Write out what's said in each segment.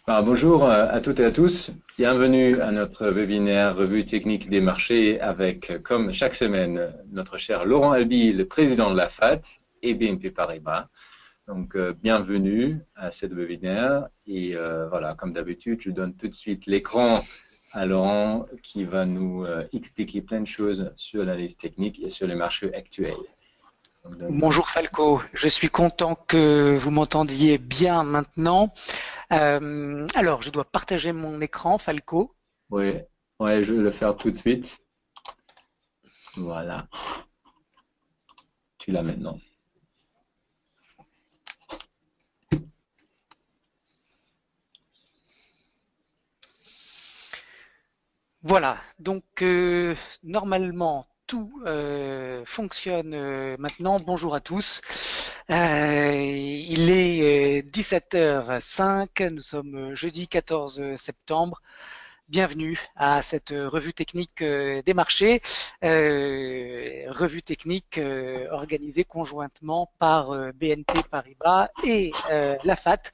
Bonjour à toutes et à tous. Bienvenue à notre webinaire Revue technique des marchés avec, comme chaque semaine, notre cher Laurent Albi, le président de la FAT et BNP Paribas. Donc, bienvenue à cette webinaire. Et voilà, comme d'habitude, je donne tout de suite l'écran à Laurent qui va nous expliquer plein de choses sur l'analyse technique et sur les marchés actuels. Donc, Bonjour Falco, je suis content que vous m'entendiez bien maintenant. Alors, je dois partager mon écran, Falco. oui, ouais, je vais le faire tout de suite. Voilà, tu l'as maintenant. Voilà, donc normalement tout fonctionne maintenant. Bonjour à tous. Il est 17h05, nous sommes jeudi 14 septembre. Bienvenue à cette revue technique des marchés, revue technique organisée conjointement par BNP Paribas et la FAT,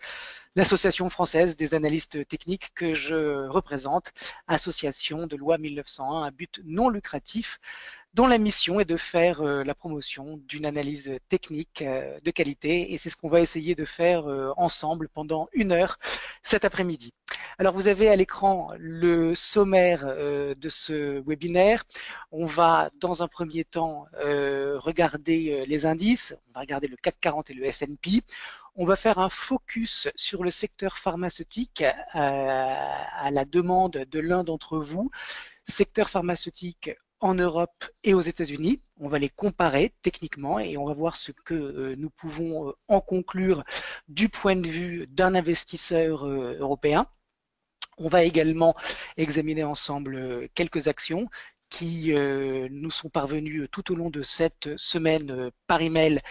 l'Association française des analystes techniques que je représente, association de loi 1901 à but non lucratif, dont la mission est de faire la promotion d'une analyse technique de qualité. Et c'est ce qu'on va essayer de faire ensemble pendant 1 heure cet après-midi. Alors, vous avez à l'écran le sommaire de ce webinaire. On va, dans un premier temps, regarder les indices. On va regarder le CAC 40 et le S&P. On va faire un focus sur le secteur pharmaceutique à la demande de l'un d'entre vous. Secteur pharmaceutique en Europe et aux États-Unis. On va les comparer techniquement et on va voir ce que nous pouvons en conclure du point de vue d'un investisseur européen. On va également examiner ensemble quelques actions qui nous sont parvenues tout au long de cette semaine par email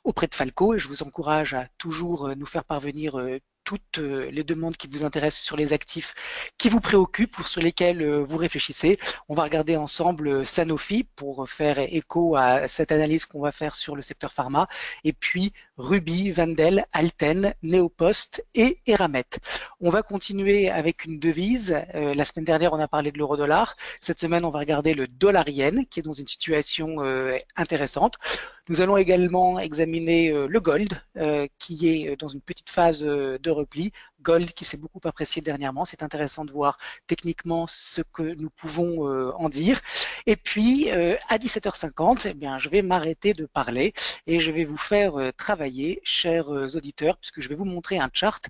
auprès de Falco, et je vous encourage à toujours nous faire parvenir toutes les demandes qui vous intéressent sur les actifs qui vous préoccupent ou sur lesquels vous réfléchissez. On va regarder ensemble Sanofi pour faire écho à cette analyse qu'on va faire sur le secteur pharma, et puis Ruby, Wendel, Alten, Neopost et Eramet. On va continuer avec une devise. La semaine dernière, on a parlé de l'euro-dollar. Cette semaine, on va regarder le dollar-yen, qui est dans une situation intéressante. Nous allons également examiner le gold, qui est dans une petite phase de repli. Gold qui s'est beaucoup apprécié dernièrement. C'est intéressant de voir techniquement ce que nous pouvons en dire. Et puis, à 17h50, eh bien, je vais m'arrêter de parler et je vais vous faire travailler, chers auditeurs, puisque je vais vous montrer un chart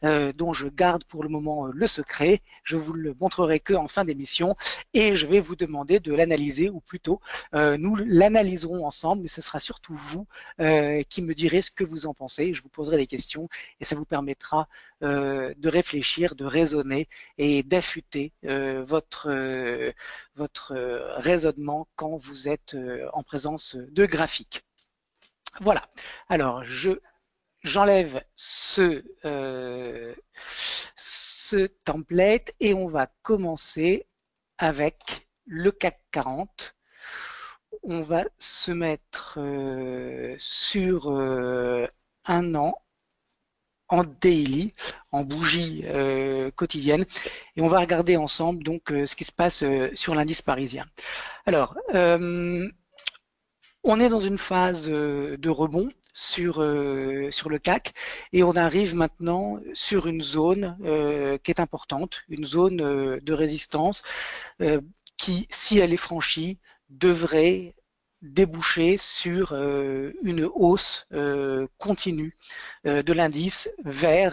dont je garde pour le moment le secret. Je vous le montrerai que en fin d'émission et je vais vous demander de l'analyser, ou plutôt nous l'analyserons ensemble, mais ce sera surtout vous qui me direz ce que vous en pensez. Je vous poserai des questions et ça vous permettra de réfléchir, de raisonner et d'affûter votre raisonnement quand vous êtes en présence de graphiques. Voilà. Alors, j'enlève ce template et on va commencer avec le CAC 40. On va se mettre sur 1 an en daily, en bougie quotidienne, et on va regarder ensemble donc ce qui se passe sur l'indice parisien. Alors, on est dans une phase de rebond sur le CAC et on arrive maintenant sur une zone qui est importante, une zone de résistance qui, si elle est franchie, devrait déboucher sur une hausse continue de l'indice vers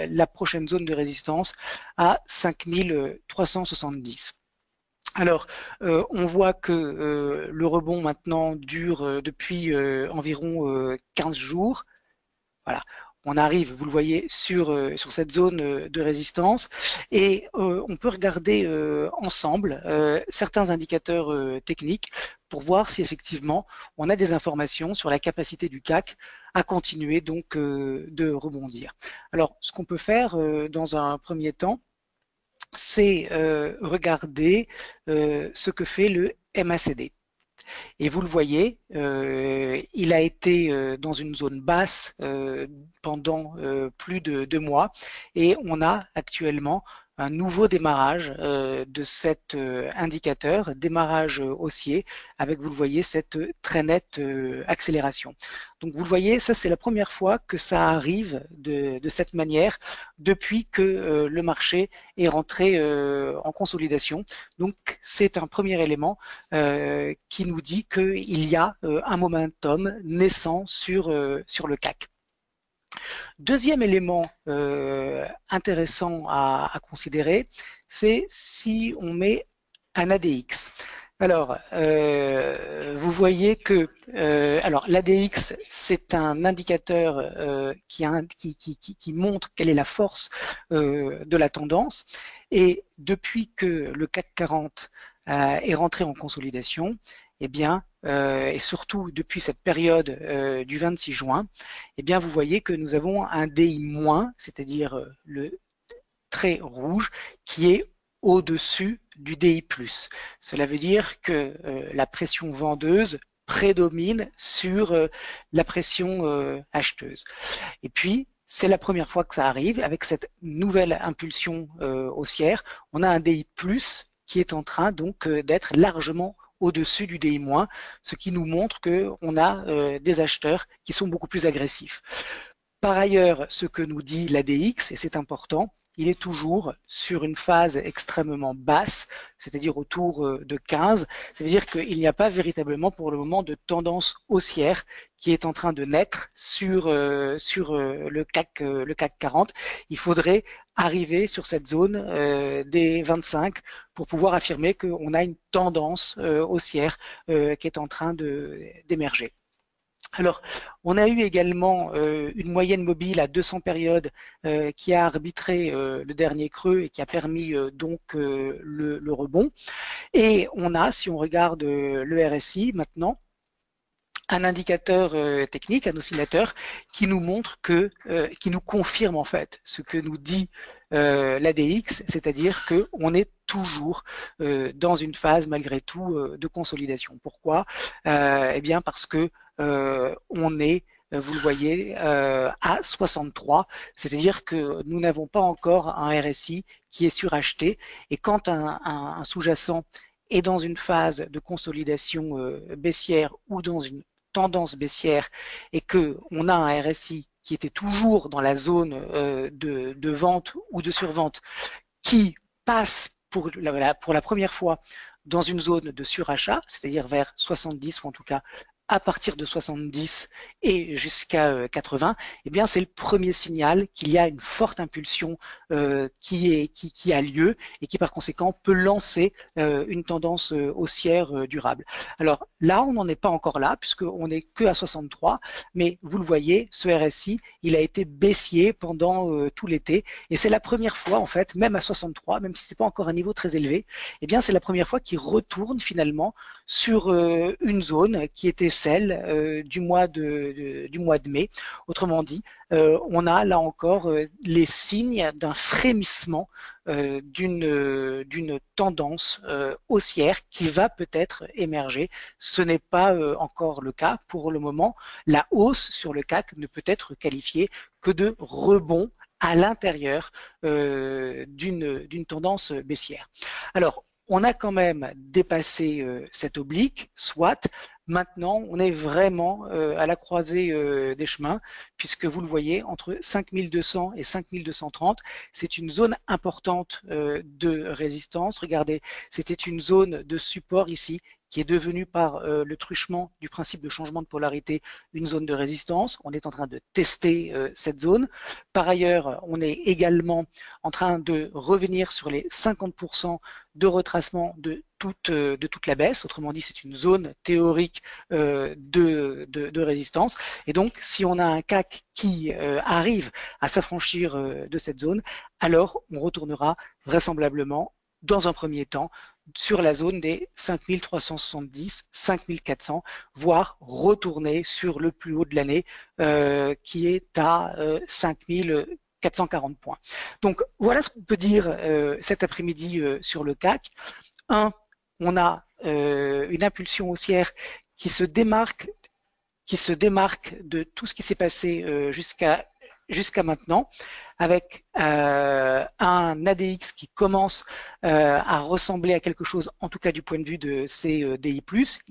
la prochaine zone de résistance à 5370. Alors, on voit que le rebond maintenant dure depuis environ 15 jours. Voilà, on arrive, vous le voyez, sur cette zone de résistance et on peut regarder ensemble certains indicateurs techniques pour voir si effectivement on a des informations sur la capacité du CAC à continuer donc de rebondir. Alors, ce qu'on peut faire dans un premier temps, c'est regarder ce que fait le MACD. Et vous le voyez, il a été dans une zone basse pendant plus de 2 mois et on a actuellement un nouveau démarrage de cet indicateur, démarrage haussier, avec, vous le voyez, cette très nette accélération. Donc vous le voyez, ça c'est la première fois que ça arrive de cette manière depuis que le marché est rentré en consolidation. Donc c'est un premier élément qui nous dit qu'il y a un momentum naissant sur le CAC. Deuxième élément intéressant à considérer, c'est si on met un ADX. Alors, vous voyez que l'ADX, c'est un indicateur qui montre quelle est la force de la tendance. Et depuis que le CAC 40 est rentré en consolidation, eh bien, et surtout depuis cette période du 26 juin, eh bien, vous voyez que nous avons un DI-, c'est-à-dire le trait rouge, qui est au-dessus du DI+. Cela veut dire que la pression vendeuse prédomine sur la pression acheteuse. Et puis, c'est la première fois que ça arrive, avec cette nouvelle impulsion haussière, on a un DI+, qui est en train donc d'être largement au-dessus du DI-, ce qui nous montre qu'on a des acheteurs qui sont beaucoup plus agressifs. Par ailleurs, ce que nous dit l'ADX, et c'est important, il est toujours sur une phase extrêmement basse, c'est-à-dire autour de 15. Ça veut dire qu'il n'y a pas véritablement pour le moment de tendance haussière qui est en train de naître sur le CAC 40. Il faudrait arriver sur cette zone des 25 pour pouvoir affirmer qu'on a une tendance haussière qui est en train d'émerger. Alors, on a eu également une moyenne mobile à 200 périodes qui a arbitré le dernier creux et qui a permis donc le rebond. Et on a, si on regarde le RSI maintenant, un indicateur technique, un oscillateur, qui nous montre qui nous confirme en fait ce que nous dit l'ADX, c'est-à-dire qu'on est toujours dans une phase malgré tout de consolidation. Pourquoi Eh bien parce que on est, vous le voyez, à 63, c'est-à-dire que nous n'avons pas encore un RSI qui est suracheté, et quand un sous-jacent est dans une phase de consolidation baissière ou dans une tendance baissière et qu'on a un RSI qui était toujours dans la zone de vente ou de survente, qui passe pour la première fois dans une zone de surachat, c'est-à-dire vers 70 ou en tout cas à partir de 70 et jusqu'à 80, eh bien c'est le premier signal qu'il y a une forte impulsion qui a lieu et qui par conséquent peut lancer une tendance haussière durable. Alors là, on n'en est pas encore là puisqu'on n'est que à 63, mais vous le voyez, ce RSI, il a été baissier pendant tout l'été et c'est la première fois en fait, même à 63, même si c'est pas encore un niveau très élevé, eh bien c'est la première fois qu'il retourne finalement sur une zone qui était celle du mois de mai. Autrement dit, on a là encore les signes d'un frémissement d'une tendance haussière qui va peut-être émerger. Ce n'est pas encore le cas pour le moment. La hausse sur le CAC ne peut être qualifiée que de rebond à l'intérieur d'une tendance baissière. Alors, on a quand même dépassé cette oblique, soit. Maintenant, on est vraiment à la croisée des chemins, puisque vous le voyez, entre 5200 et 5230, c'est une zone importante de résistance. Regardez, c'était une zone de support ici, qui est devenue par le truchement du principe de changement de polarité une zone de résistance. On est en train de tester cette zone. Par ailleurs, on est également en train de revenir sur les 50% de retracement de toute la baisse. Autrement dit, c'est une zone théorique de résistance. Et donc, si on a un CAC qui arrive à s'affranchir de cette zone, alors on retournera vraisemblablement dans un premier temps sur la zone des 5370, 5400, voire retourner sur le plus haut de l'année qui est à 5440 points. Donc voilà ce qu'on peut dire cet après-midi sur le CAC. on a une impulsion haussière qui se démarque de tout ce qui s'est passé jusqu'à maintenant, avec un ADX qui commence à ressembler à quelque chose, en tout cas du point de vue de ces DI+.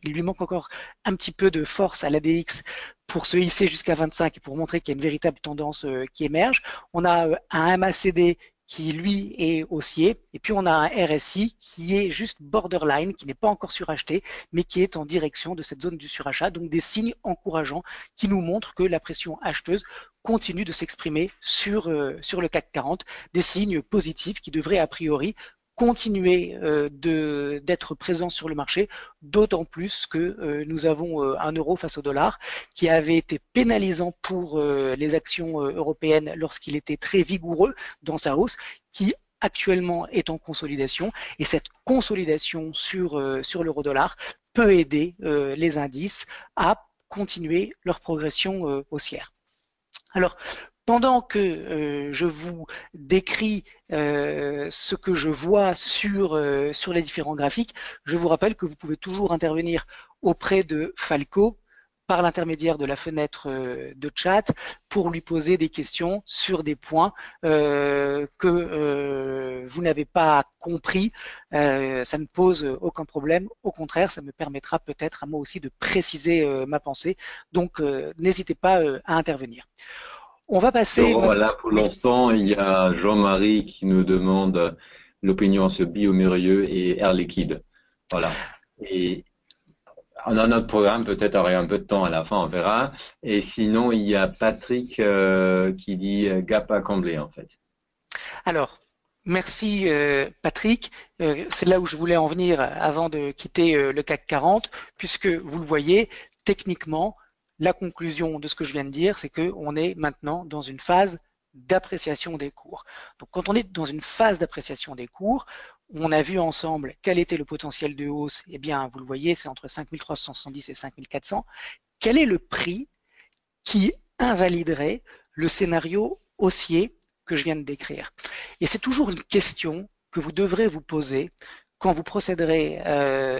Il lui manque encore un petit peu de force à l'ADX pour se hisser jusqu'à 25 et pour montrer qu'il y a une véritable tendance qui émerge. On a un MACD qui lui est haussier, et puis on a un RSI qui est juste borderline, qui n'est pas encore suracheté, mais qui est en direction de cette zone du surachat, donc des signes encourageants qui nous montrent que la pression acheteuse continue de s'exprimer sur le CAC 40, des signes positifs qui devraient a priori continuer d'être présents sur le marché, d'autant plus que nous avons un euro face au dollar qui avait été pénalisant pour les actions européennes lorsqu'il était très vigoureux dans sa hausse, qui actuellement est en consolidation, et cette consolidation sur l'euro-dollar peut aider les indices à continuer leur progression haussière. Alors, pendant que je vous décris ce que je vois sur les différents graphiques, je vous rappelle que vous pouvez toujours intervenir auprès de Falco par l'intermédiaire de la fenêtre de chat pour lui poser des questions sur des points que vous n'avez pas compris. Ça ne pose aucun problème. Au contraire, ça me permettra peut-être à moi aussi de préciser ma pensée. Donc, n'hésitez pas à intervenir. On va passer. Laurent, là, pour l'instant, il y a Jean-Marie qui nous demande l'opinion sur Biomérieux et Air Liquide. Voilà. Et on a notre programme, peut-être aurait un peu de temps à la fin, on verra. Et sinon, il y a Patrick qui dit gap à combler, en fait. Alors, merci Patrick. C'est là où je voulais en venir avant de quitter le CAC 40, puisque vous le voyez, techniquement, la conclusion de ce que je viens de dire, c'est qu'on est maintenant dans une phase d'appréciation des cours. Donc, quand on est dans une phase d'appréciation des cours, on a vu ensemble quel était le potentiel de hausse. Eh bien, vous le voyez, c'est entre 5370 et 5400. Quel est le prix qui invaliderait le scénario haussier que je viens de décrire? Et c'est toujours une question que vous devrez vous poser quand vous procéderez,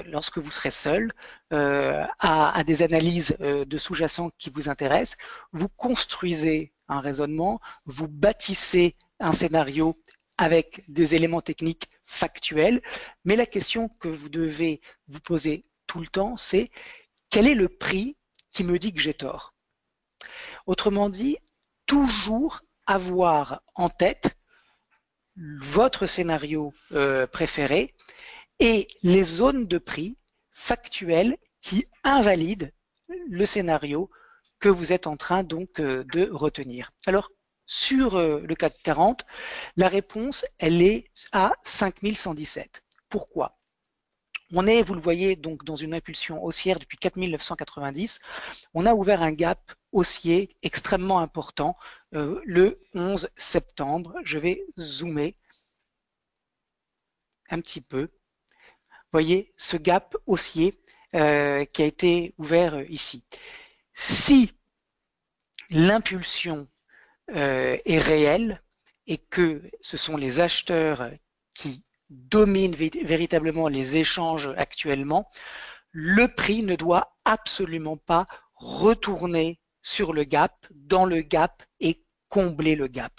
lorsque vous serez seul, à des analyses de sous-jacents qui vous intéressent. Vous construisez un raisonnement, vous bâtissez un scénario avec des éléments techniques factuels, mais la question que vous devez vous poser tout le temps, c'est quel est le prix qui me dit que j'ai tort? Autrement dit, toujours avoir en tête votre scénario préféré et les zones de prix factuelles qui invalident le scénario que vous êtes en train donc de retenir. Alors, sur le CAC 40, la réponse, elle est à 5117. Pourquoi? On est, vous le voyez, donc dans une impulsion haussière depuis 4990. On a ouvert un gap haussier extrêmement important le 11 septembre. Je vais zoomer un petit peu. Vous voyez ce gap haussier qui a été ouvert ici. Si l'impulsion est réelle et que ce sont les acheteurs qui dominent véritablement les échanges actuellement, le prix ne doit absolument pas retourner sur le gap, dans le gap et combler le gap.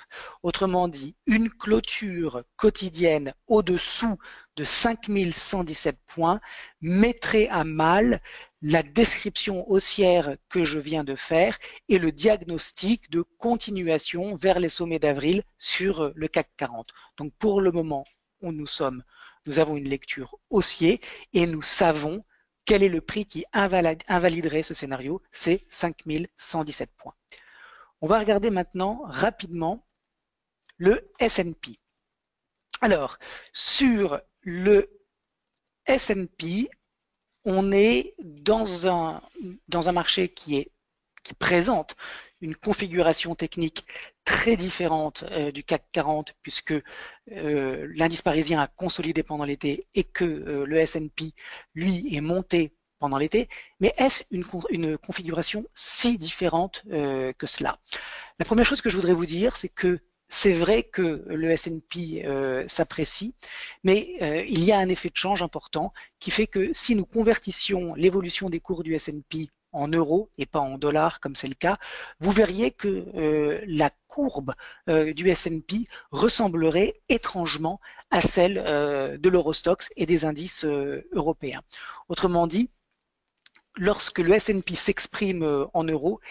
Autrement dit, une clôture quotidienne au-dessous de 5117 points mettrait à mal la description haussière que je viens de faire et le diagnostic de continuation vers les sommets d'avril sur le CAC 40. Donc pour le moment, nous avons une lecture haussière et nous savons quel est le prix qui invaliderait ce scénario, c'est 5117 points. On va regarder maintenant rapidement le S&P. Alors, sur le S&P, on est dans un marché qui présente une configuration technique très différente du CAC 40 puisque l'indice parisien a consolidé pendant l'été et que le S&P, lui, est monté pendant l'été. Mais est-ce une configuration si différente que cela? La première chose que je voudrais vous dire, c'est que c'est vrai que le S&P s'apprécie, mais il y a un effet de change important qui fait que si nous convertissions l'évolution des cours du S&P en euros et pas en dollars comme c'est le cas, vous verriez que la courbe du S&P ressemblerait étrangement à celle de l'Eurostoxx et des indices européens. Autrement dit, lorsque le S&P s'exprime en euros,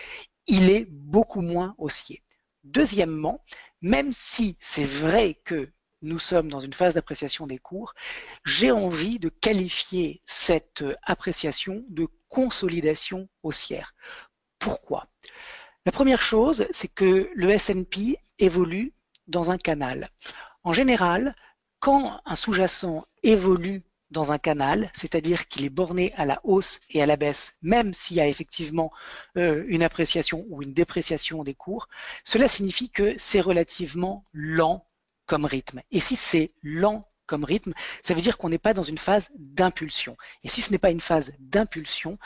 il est beaucoup moins haussier. Deuxièmement, même si c'est vrai que nous sommes dans une phase d'appréciation des cours, j'ai envie de qualifier cette appréciation de consolidation haussière. Pourquoi? La première chose, c'est que le S&P évolue dans un canal. En général, quand un sous-jacent évolue dans un canal, c'est-à-dire qu'il est borné à la hausse et à la baisse, même s'il y a effectivement une appréciation ou une dépréciation des cours, cela signifie que c'est relativement lent comme rythme. Et si c'est lent comme rythme, ça veut dire qu'on n'est pas dans une phase d'impulsion. Et si ce n'est pas une phase d'impulsion,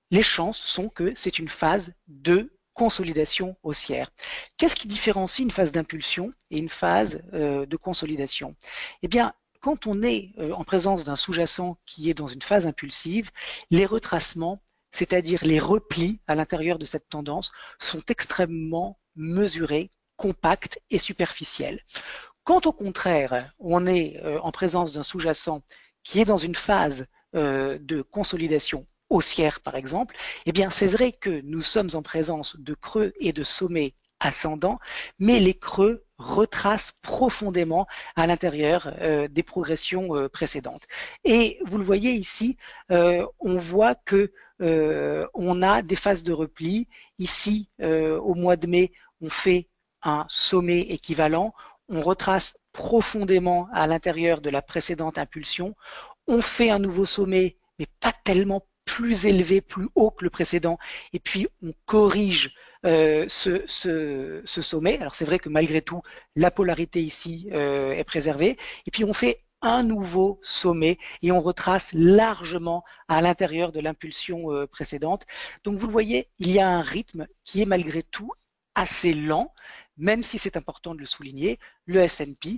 les chances sont que c'est une phase de consolidation haussière. Qu'est-ce qui différencie une phase d'impulsion et une phase de consolidation? Eh bien, quand on est en présence d'un sous-jacent qui est dans une phase impulsive, les retracements, c'est-à-dire les replis à l'intérieur de cette tendance, sont extrêmement mesurés, compacts et superficiels. Quand au contraire, on est en présence d'un sous-jacent qui est dans une phase de consolidation haussière, par exemple, eh bien, c'est vrai que nous sommes en présence de creux et de sommets ascendants, mais les creux retracent profondément à l'intérieur des progressions précédentes. Et vous le voyez ici, on voit que on a des phases de repli. Ici, au mois de mai, on fait un sommet équivalent. On retrace profondément à l'intérieur de la précédente impulsion. On fait un nouveau sommet, mais pas tellement plus élevé, plus haut que le précédent, et puis on corrige ce sommet. Alors c'est vrai que malgré tout, la polarité ici est préservée, et puis on fait un nouveau sommet et on retrace largement à l'intérieur de l'impulsion précédente. Donc vous le voyez, il y a un rythme qui est malgré tout assez lent, même si c'est important de le souligner. Le S&P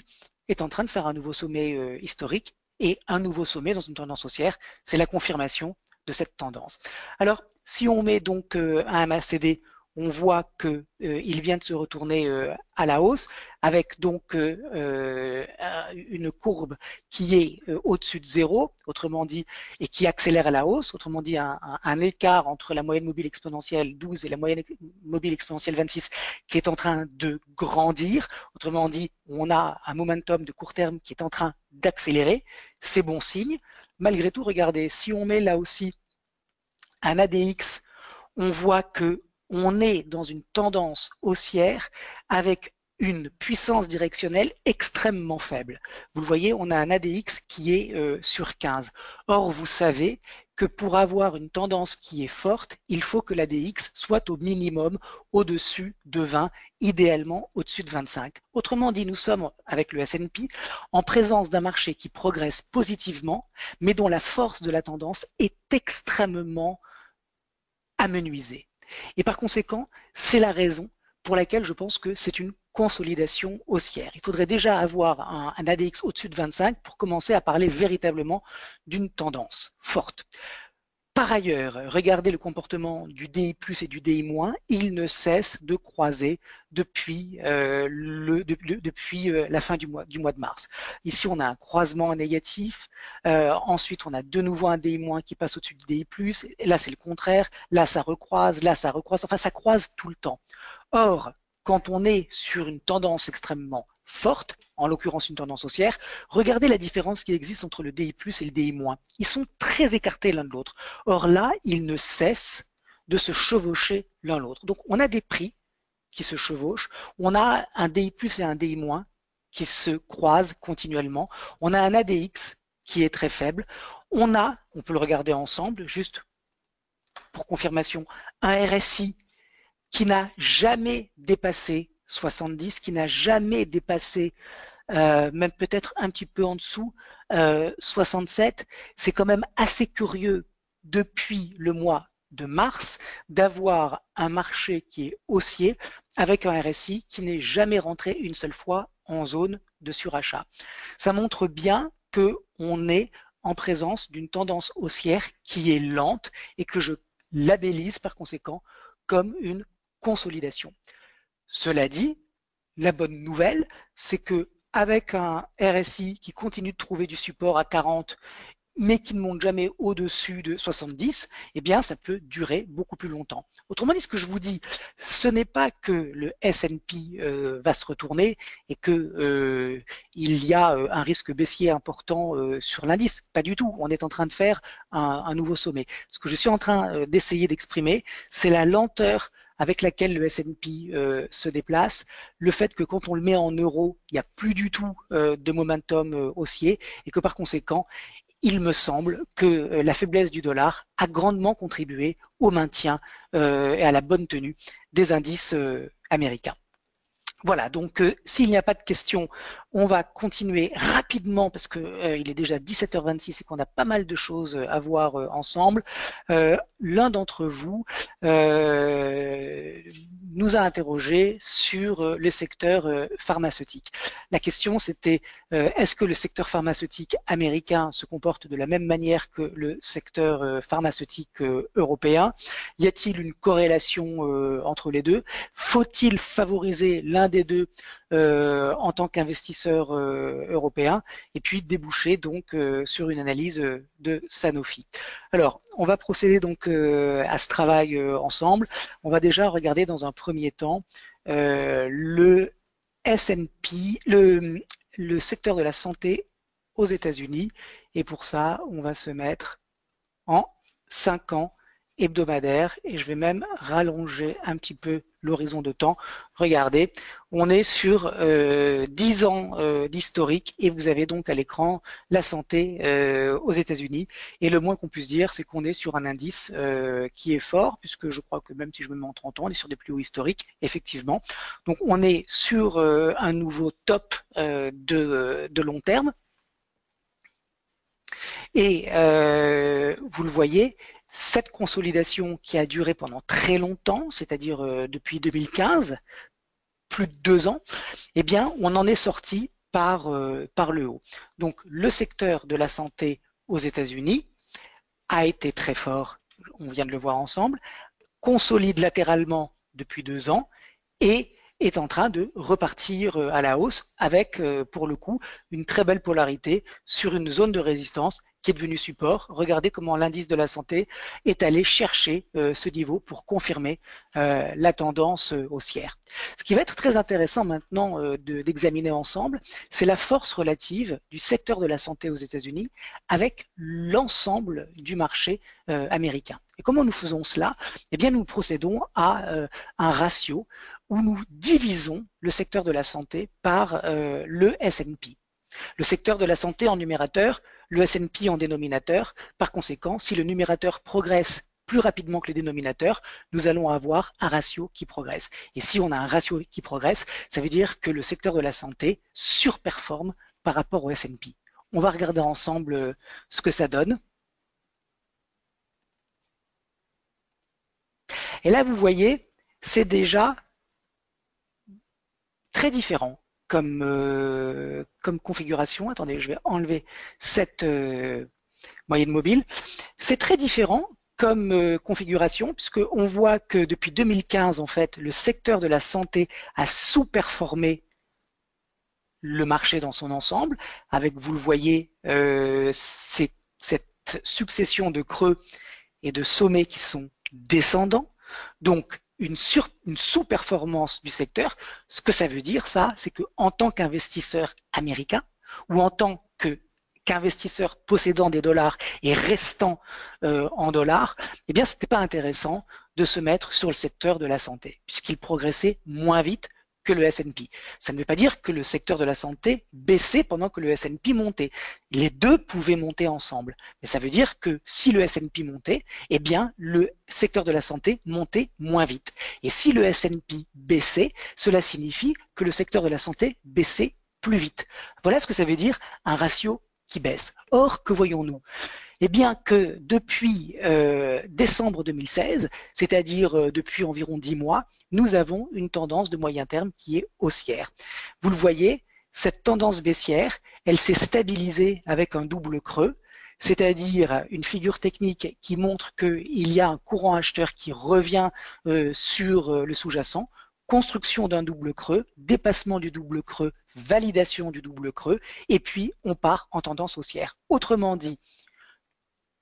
est en train de faire un nouveau sommet historique et un nouveau sommet dans une tendance haussière. C'est la confirmation de cette tendance. Alors, si on met donc un MACD, on voit qu'il vient de se retourner à la hausse, avec donc une courbe qui est au-dessus de zéro, autrement dit, et qui accélère à la hausse, autrement dit un écart entre la moyenne mobile exponentielle 12 et la moyenne mobile exponentielle 26 qui est en train de grandir, autrement dit, on a un momentum de court terme qui est en train d'accélérer, c'est bon signe. Malgré tout, regardez, si on met là aussi un ADX, on voit que on est dans une tendance haussière avec une puissance directionnelle extrêmement faible. Vous le voyez, on a un ADX qui est sur 15. Or, vous savez que pour avoir une tendance qui est forte, il faut que l'ADX soit au minimum au-dessus de 20, idéalement au-dessus de 25. Autrement dit, nous sommes avec le S&P en présence d'un marché qui progresse positivement, mais dont la force de la tendance est extrêmement amenuisée. Et par conséquent, c'est la raison pour laquelle je pense que c'est une consolidation haussière. Il faudrait déjà avoir un ADX au-dessus de 25 pour commencer à parler véritablement d'une tendance forte. Par ailleurs, regardez le comportement du DI+, et du DI-, il ne cesse de croiser depuis la fin du mois de mars. Ici, on a un croisement négatif, ensuite on a de nouveau un DI- qui passe au-dessus du DI+, et là c'est le contraire, là ça recroise, enfin ça croise tout le temps. Or, quand on est sur une tendance extrêmement forte, en l'occurrence une tendance haussière, regardez la différence qui existe entre le DI+, et le DI-. Ils sont très écartés l'un de l'autre. Or là, ils ne cessent de se chevaucher l'un l'autre. Donc on a des prix qui se chevauchent, on a un DI+ et un DI- qui se croisent continuellement, on a un ADX qui est très faible, on peut le regarder ensemble, juste pour confirmation, un RSI qui n'a jamais dépassé 70, qui n'a jamais dépassé même peut-être un petit peu en dessous, 67. C'est quand même assez curieux depuis le mois de mars d'avoir un marché qui est haussier avec un RSI qui n'est jamais rentré une seule fois en zone de surachat. Ça montre bien qu'on est en présence d'une tendance haussière qui est lente et que je labellise par conséquent comme une consolidation. Cela dit, la bonne nouvelle, c'est que avec un RSI qui continue de trouver du support à 40, mais qui ne monte jamais au-dessus de 70, eh bien, ça peut durer beaucoup plus longtemps. Autrement dit, ce que je vous dis, ce n'est pas que le S&P va se retourner et que il y a un risque baissier important sur l'indice. Pas du tout. On est en train de faire un nouveau sommet. Ce que je suis en train d'essayer d'exprimer, c'est la lenteur avec laquelle le S&P se déplace, le fait que quand on le met en euros, il n'y a plus du tout de momentum haussier et que par conséquent, il me semble que la faiblesse du dollar a grandement contribué au maintien et à la bonne tenue des indices américains. Voilà, donc s'il n'y a pas de questions, on va continuer rapidement parce que il est déjà 17h26 et qu'on a pas mal de choses à voir ensemble. L'un d'entre vous nous a interrogé sur le secteur pharmaceutique. La question c'était est-ce que le secteur pharmaceutique américain se comporte de la même manière que le secteur pharmaceutique européen? Y a-t-il une corrélation entre les deux? Faut-il favoriser l'un des deux en tant qu'investisseur européen et puis déboucher donc sur une analyse de Sanofi. Alors, on va procéder donc à ce travail ensemble. On va déjà regarder dans un premier temps le S&P, le secteur de la santé aux États-Unis. Et pour ça, on va se mettre en 5 ans hebdomadaire et je vais même rallonger un petit peu l'horizon de temps. Regardez, on est sur 10 ans d'historique et vous avez donc à l'écran la santé aux États-Unis et le moins qu'on puisse dire c'est qu'on est sur un indice qui est fort puisque je crois que même si je me mets en 30 ans on est sur des plus hauts historiques effectivement. Donc on est sur un nouveau top de long terme et vous le voyez, cette consolidation qui a duré pendant très longtemps, c'est-à-dire depuis 2015, plus de 2 ans, eh bien, on en est sorti par le haut. Donc, le secteur de la santé aux États-Unis a été très fort, on vient de le voir ensemble, consolide latéralement depuis 2 ans et est en train de repartir à la hausse avec, pour le coup, une très belle polarité sur une zone de résistance qui est devenue support. Regardez comment l'indice de la santé est allé chercher ce niveau pour confirmer la tendance haussière. Ce qui va être très intéressant maintenant d'examiner ensemble, c'est la force relative du secteur de la santé aux États-Unis avec l'ensemble du marché américain. Et comment nous faisons cela? Eh bien, nous procédons à un ratio où nous divisons le secteur de la santé par le S&P. Le secteur de la santé en numérateur, le S&P en dénominateur. Par conséquent, si le numérateur progresse plus rapidement que le dénominateur, nous allons avoir un ratio qui progresse. Et si on a un ratio qui progresse, ça veut dire que le secteur de la santé surperforme par rapport au S&P. On va regarder ensemble ce que ça donne. Et là, vous voyez, c'est déjà très différent comme configuration. Attendez, je vais enlever cette moyenne mobile. C'est très différent comme configuration, puisqu'on voit que depuis 2015, en fait, le secteur de la santé a sous-performé le marché dans son ensemble, avec, vous le voyez, cette succession de creux et de sommets qui sont descendants. Donc, une sous-performance du secteur. Ce que ça veut dire, ça, c'est qu'en tant qu'investisseur américain ou en tant qu'investisseur possédant des dollars et restant en dollars, eh bien, c'était pas intéressant de se mettre sur le secteur de la santé, puisqu'il progressait moins vite que le S&P. Ça ne veut pas dire que le secteur de la santé baissait pendant que le S&P montait. Les deux pouvaient monter ensemble. Mais ça veut dire que si le S&P montait, eh bien, le secteur de la santé montait moins vite. Et si le S&P baissait, cela signifie que le secteur de la santé baissait plus vite. Voilà ce que ça veut dire un ratio qui baisse. Or, que voyons-nous? Eh bien que depuis décembre 2016, c'est-à-dire depuis environ 10 mois, nous avons une tendance de moyen terme qui est haussière. Vous le voyez, cette tendance baissière, elle s'est stabilisée avec un double creux, c'est-à-dire une figure technique qui montre qu'il y a un courant acheteur qui revient sur le sous-jacent, construction d'un double creux, dépassement du double creux, validation du double creux, et puis on part en tendance haussière. Autrement dit,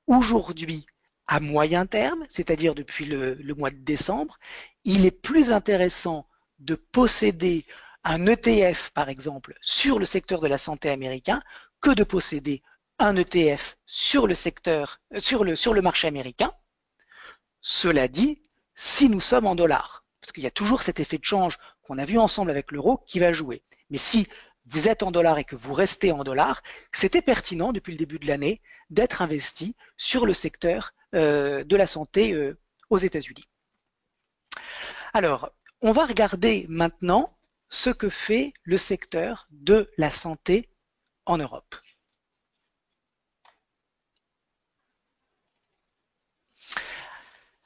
aujourd'hui, à moyen terme, c'est-à-dire depuis le mois de décembre, il est plus intéressant de posséder un ETF, par exemple, sur le secteur de la santé américain, que de posséder un ETF sur le secteur, sur le marché américain. Cela dit, si nous sommes en dollars, parce qu'il y a toujours cet effet de change qu'on a vu ensemble avec l'euro qui va jouer. Mais si vous êtes en dollars et que vous restez en dollars, c'était pertinent depuis le début de l'année d'être investi sur le secteur de la santé aux États-Unis. Alors, on va regarder maintenant ce que fait le secteur de la santé en Europe.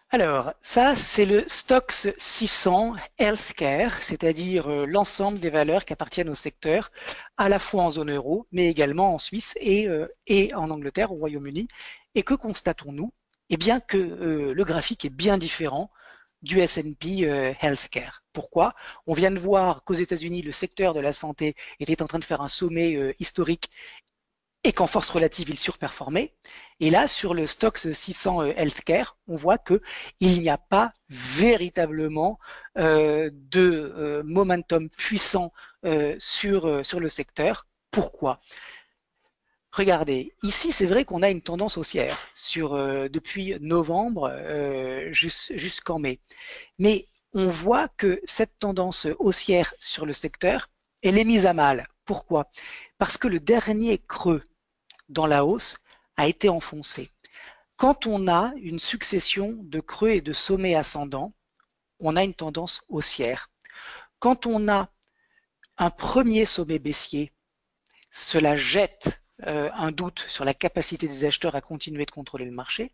Alors, ça, c'est le Stoxx 600 Healthcare, c'est-à-dire l'ensemble des valeurs qui appartiennent au secteur, à la fois en zone euro, mais également en Suisse et en Angleterre, au Royaume-Uni. Et que constatons-nous? Eh bien que le graphique est bien différent du S&P Healthcare. Pourquoi? On vient de voir qu'aux États-Unis, le secteur de la santé était en train de faire un sommet historique et qu'en force relative, il surperformait. Et là, sur le Stoxx 600 Healthcare, on voit qu'il n'y a pas véritablement de momentum puissant sur le secteur. Pourquoi? Regardez, ici, c'est vrai qu'on a une tendance haussière depuis novembre jusqu'en mai. Mais on voit que cette tendance haussière sur le secteur, elle est mise à mal. Pourquoi? Parce que le dernier creux dans la hausse a été enfoncé. Quand on a une succession de creux et de sommets ascendants, on a une tendance haussière. Quand on a un premier sommet baissier, cela jette un doute sur la capacité des acheteurs à continuer de contrôler le marché.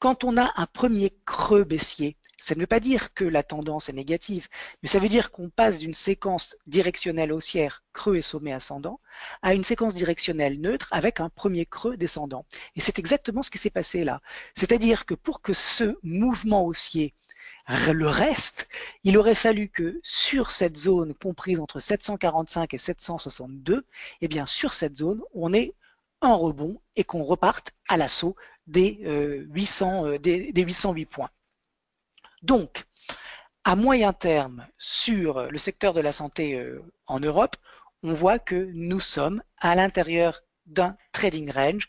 Quand on a un premier creux baissier, ça ne veut pas dire que la tendance est négative, mais ça veut dire qu'on passe d'une séquence directionnelle haussière, creux et sommet ascendant, à une séquence directionnelle neutre avec un premier creux descendant. Et c'est exactement ce qui s'est passé là. C'est-à-dire que pour que ce mouvement haussier le reste, il aurait fallu que sur cette zone comprise entre 745 et 762, eh bien sur cette zone, on ait un rebond et qu'on reparte à l'assaut des 808 points. Donc, à moyen terme, sur le secteur de la santé en Europe, on voit que nous sommes à l'intérieur d'un trading range,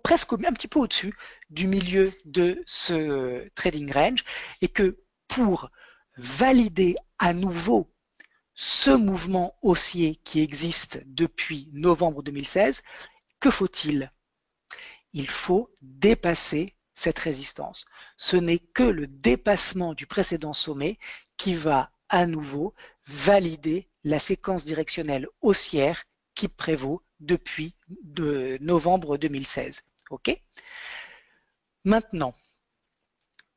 presque un petit peu au-dessus du milieu de ce trading range, et que pour valider à nouveau ce mouvement haussier qui existe depuis novembre 2016, que faut-il? Il faut dépasser cette résistance. Ce n'est que le dépassement du précédent sommet qui va à nouveau valider la séquence directionnelle haussière qui prévaut depuis novembre 2016. OK? Maintenant,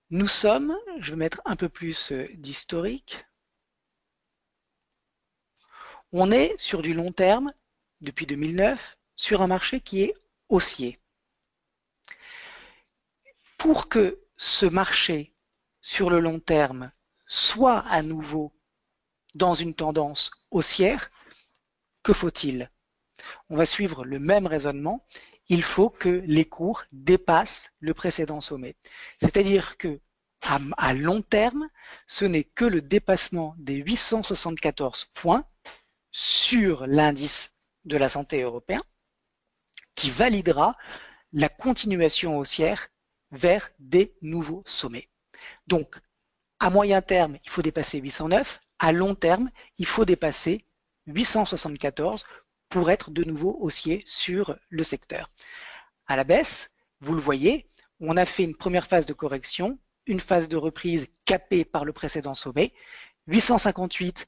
nous sommes, je vais mettre un peu plus d'historique, on est sur du long terme, depuis 2009, sur un marché qui est haussier. Pour que ce marché, sur le long terme, soit à nouveau dans une tendance haussière, que faut-il? On va suivre le même raisonnement. Il faut que les cours dépassent le précédent sommet. C'est-à-dire que à long terme, ce n'est que le dépassement des 874 points sur l'indice de la santé européen qui validera la continuation haussière vers des nouveaux sommets. Donc, à moyen terme, il faut dépasser 809. À long terme, il faut dépasser 874 pour être de nouveau haussier sur le secteur. À la baisse, vous le voyez, on a fait une première phase de correction, une phase de reprise capée par le précédent sommet. 658,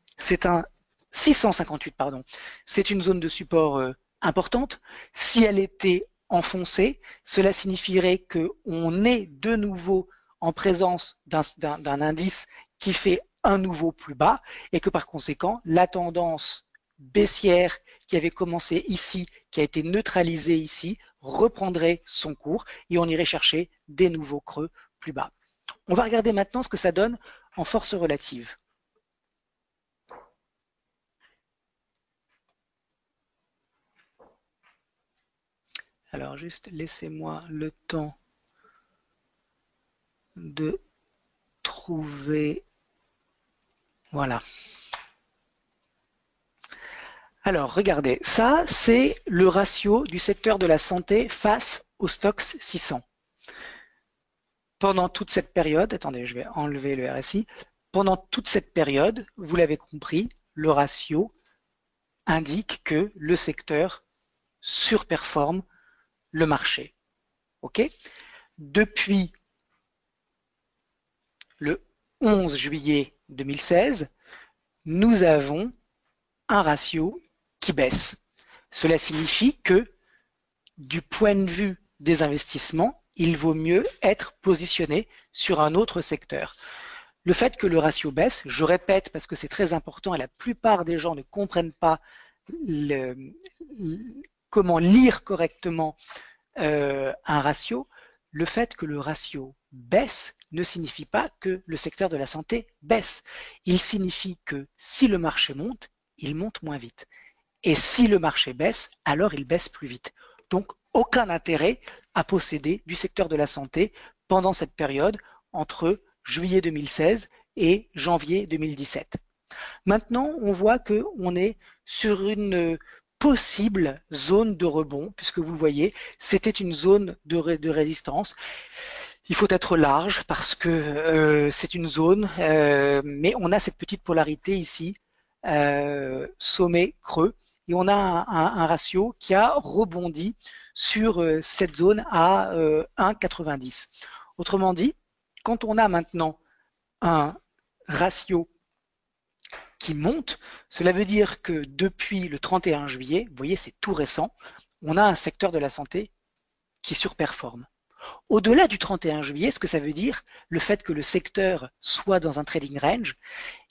pardon, c'est une zone de support importante. Si elle était enfoncé, cela signifierait qu'on est de nouveau en présence d'un indice qui fait un nouveau plus bas et que par conséquent, la tendance baissière qui avait commencé ici, qui a été neutralisée ici, reprendrait son cours et on irait chercher des nouveaux creux plus bas. On va regarder maintenant ce que ça donne en force relative. Alors juste laissez-moi le temps de trouver. Voilà. Alors regardez, ça c'est le ratio du secteur de la santé face au Stoxx 600. Pendant toute cette période, attendez, je vais enlever le RSI, pendant toute cette période, vous l'avez compris, le ratio indique que le secteur surperforme le marché. Ok? Depuis le 11 juillet 2016, nous avons un ratio qui baisse. Cela signifie que du point de vue des investissements, il vaut mieux être positionné sur un autre secteur. Le fait que le ratio baisse, je répète parce que c'est très important et la plupart des gens ne comprennent pas comment lire correctement un ratio, le fait que le ratio baisse ne signifie pas que le secteur de la santé baisse. Il signifie que si le marché monte, il monte moins vite. Et si le marché baisse, alors il baisse plus vite. Donc, aucun intérêt à posséder du secteur de la santé pendant cette période entre juillet 2016 et janvier 2017. Maintenant, on voit qu'on est sur une possible zone de rebond, puisque vous le voyez, c'était une zone de résistance. Il faut être large parce que c'est une zone, mais on a cette petite polarité ici, sommet creux, et on a un ratio qui a rebondi sur cette zone à 1,90. Autrement dit, quand on a maintenant un ratio qui monte, cela veut dire que depuis le 31 juillet, vous voyez, c'est tout récent, on a un secteur de la santé qui surperforme. Au-delà du 31 juillet, ce que ça veut dire, le fait que le secteur soit dans un trading range,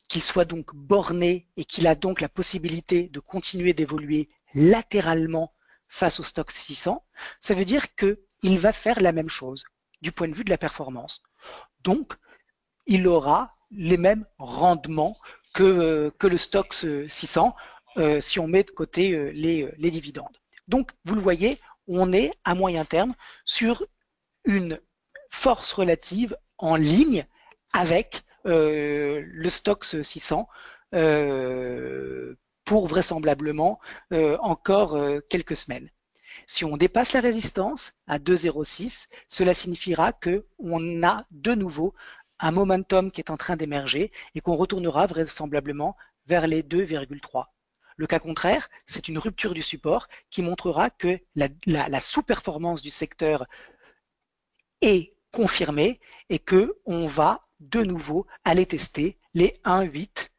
qu'il soit donc borné et qu'il a donc la possibilité de continuer d'évoluer latéralement face au Stoxx 600, ça veut dire qu'il va faire la même chose du point de vue de la performance. Donc, il aura les mêmes rendements que le Stoxx 600 si on met de côté les dividendes. Donc, vous le voyez, on est à moyen terme sur une force relative en ligne avec le Stoxx 600 pour vraisemblablement encore quelques semaines. Si on dépasse la résistance à 2,06, cela signifiera qu'on a de nouveau un momentum qui est en train d'émerger et qu'on retournera vraisemblablement vers les 2,3. Le cas contraire, c'est une rupture du support qui montrera que la sous-performance du secteur est confirmée et qu'on va de nouveau aller tester les 1,8,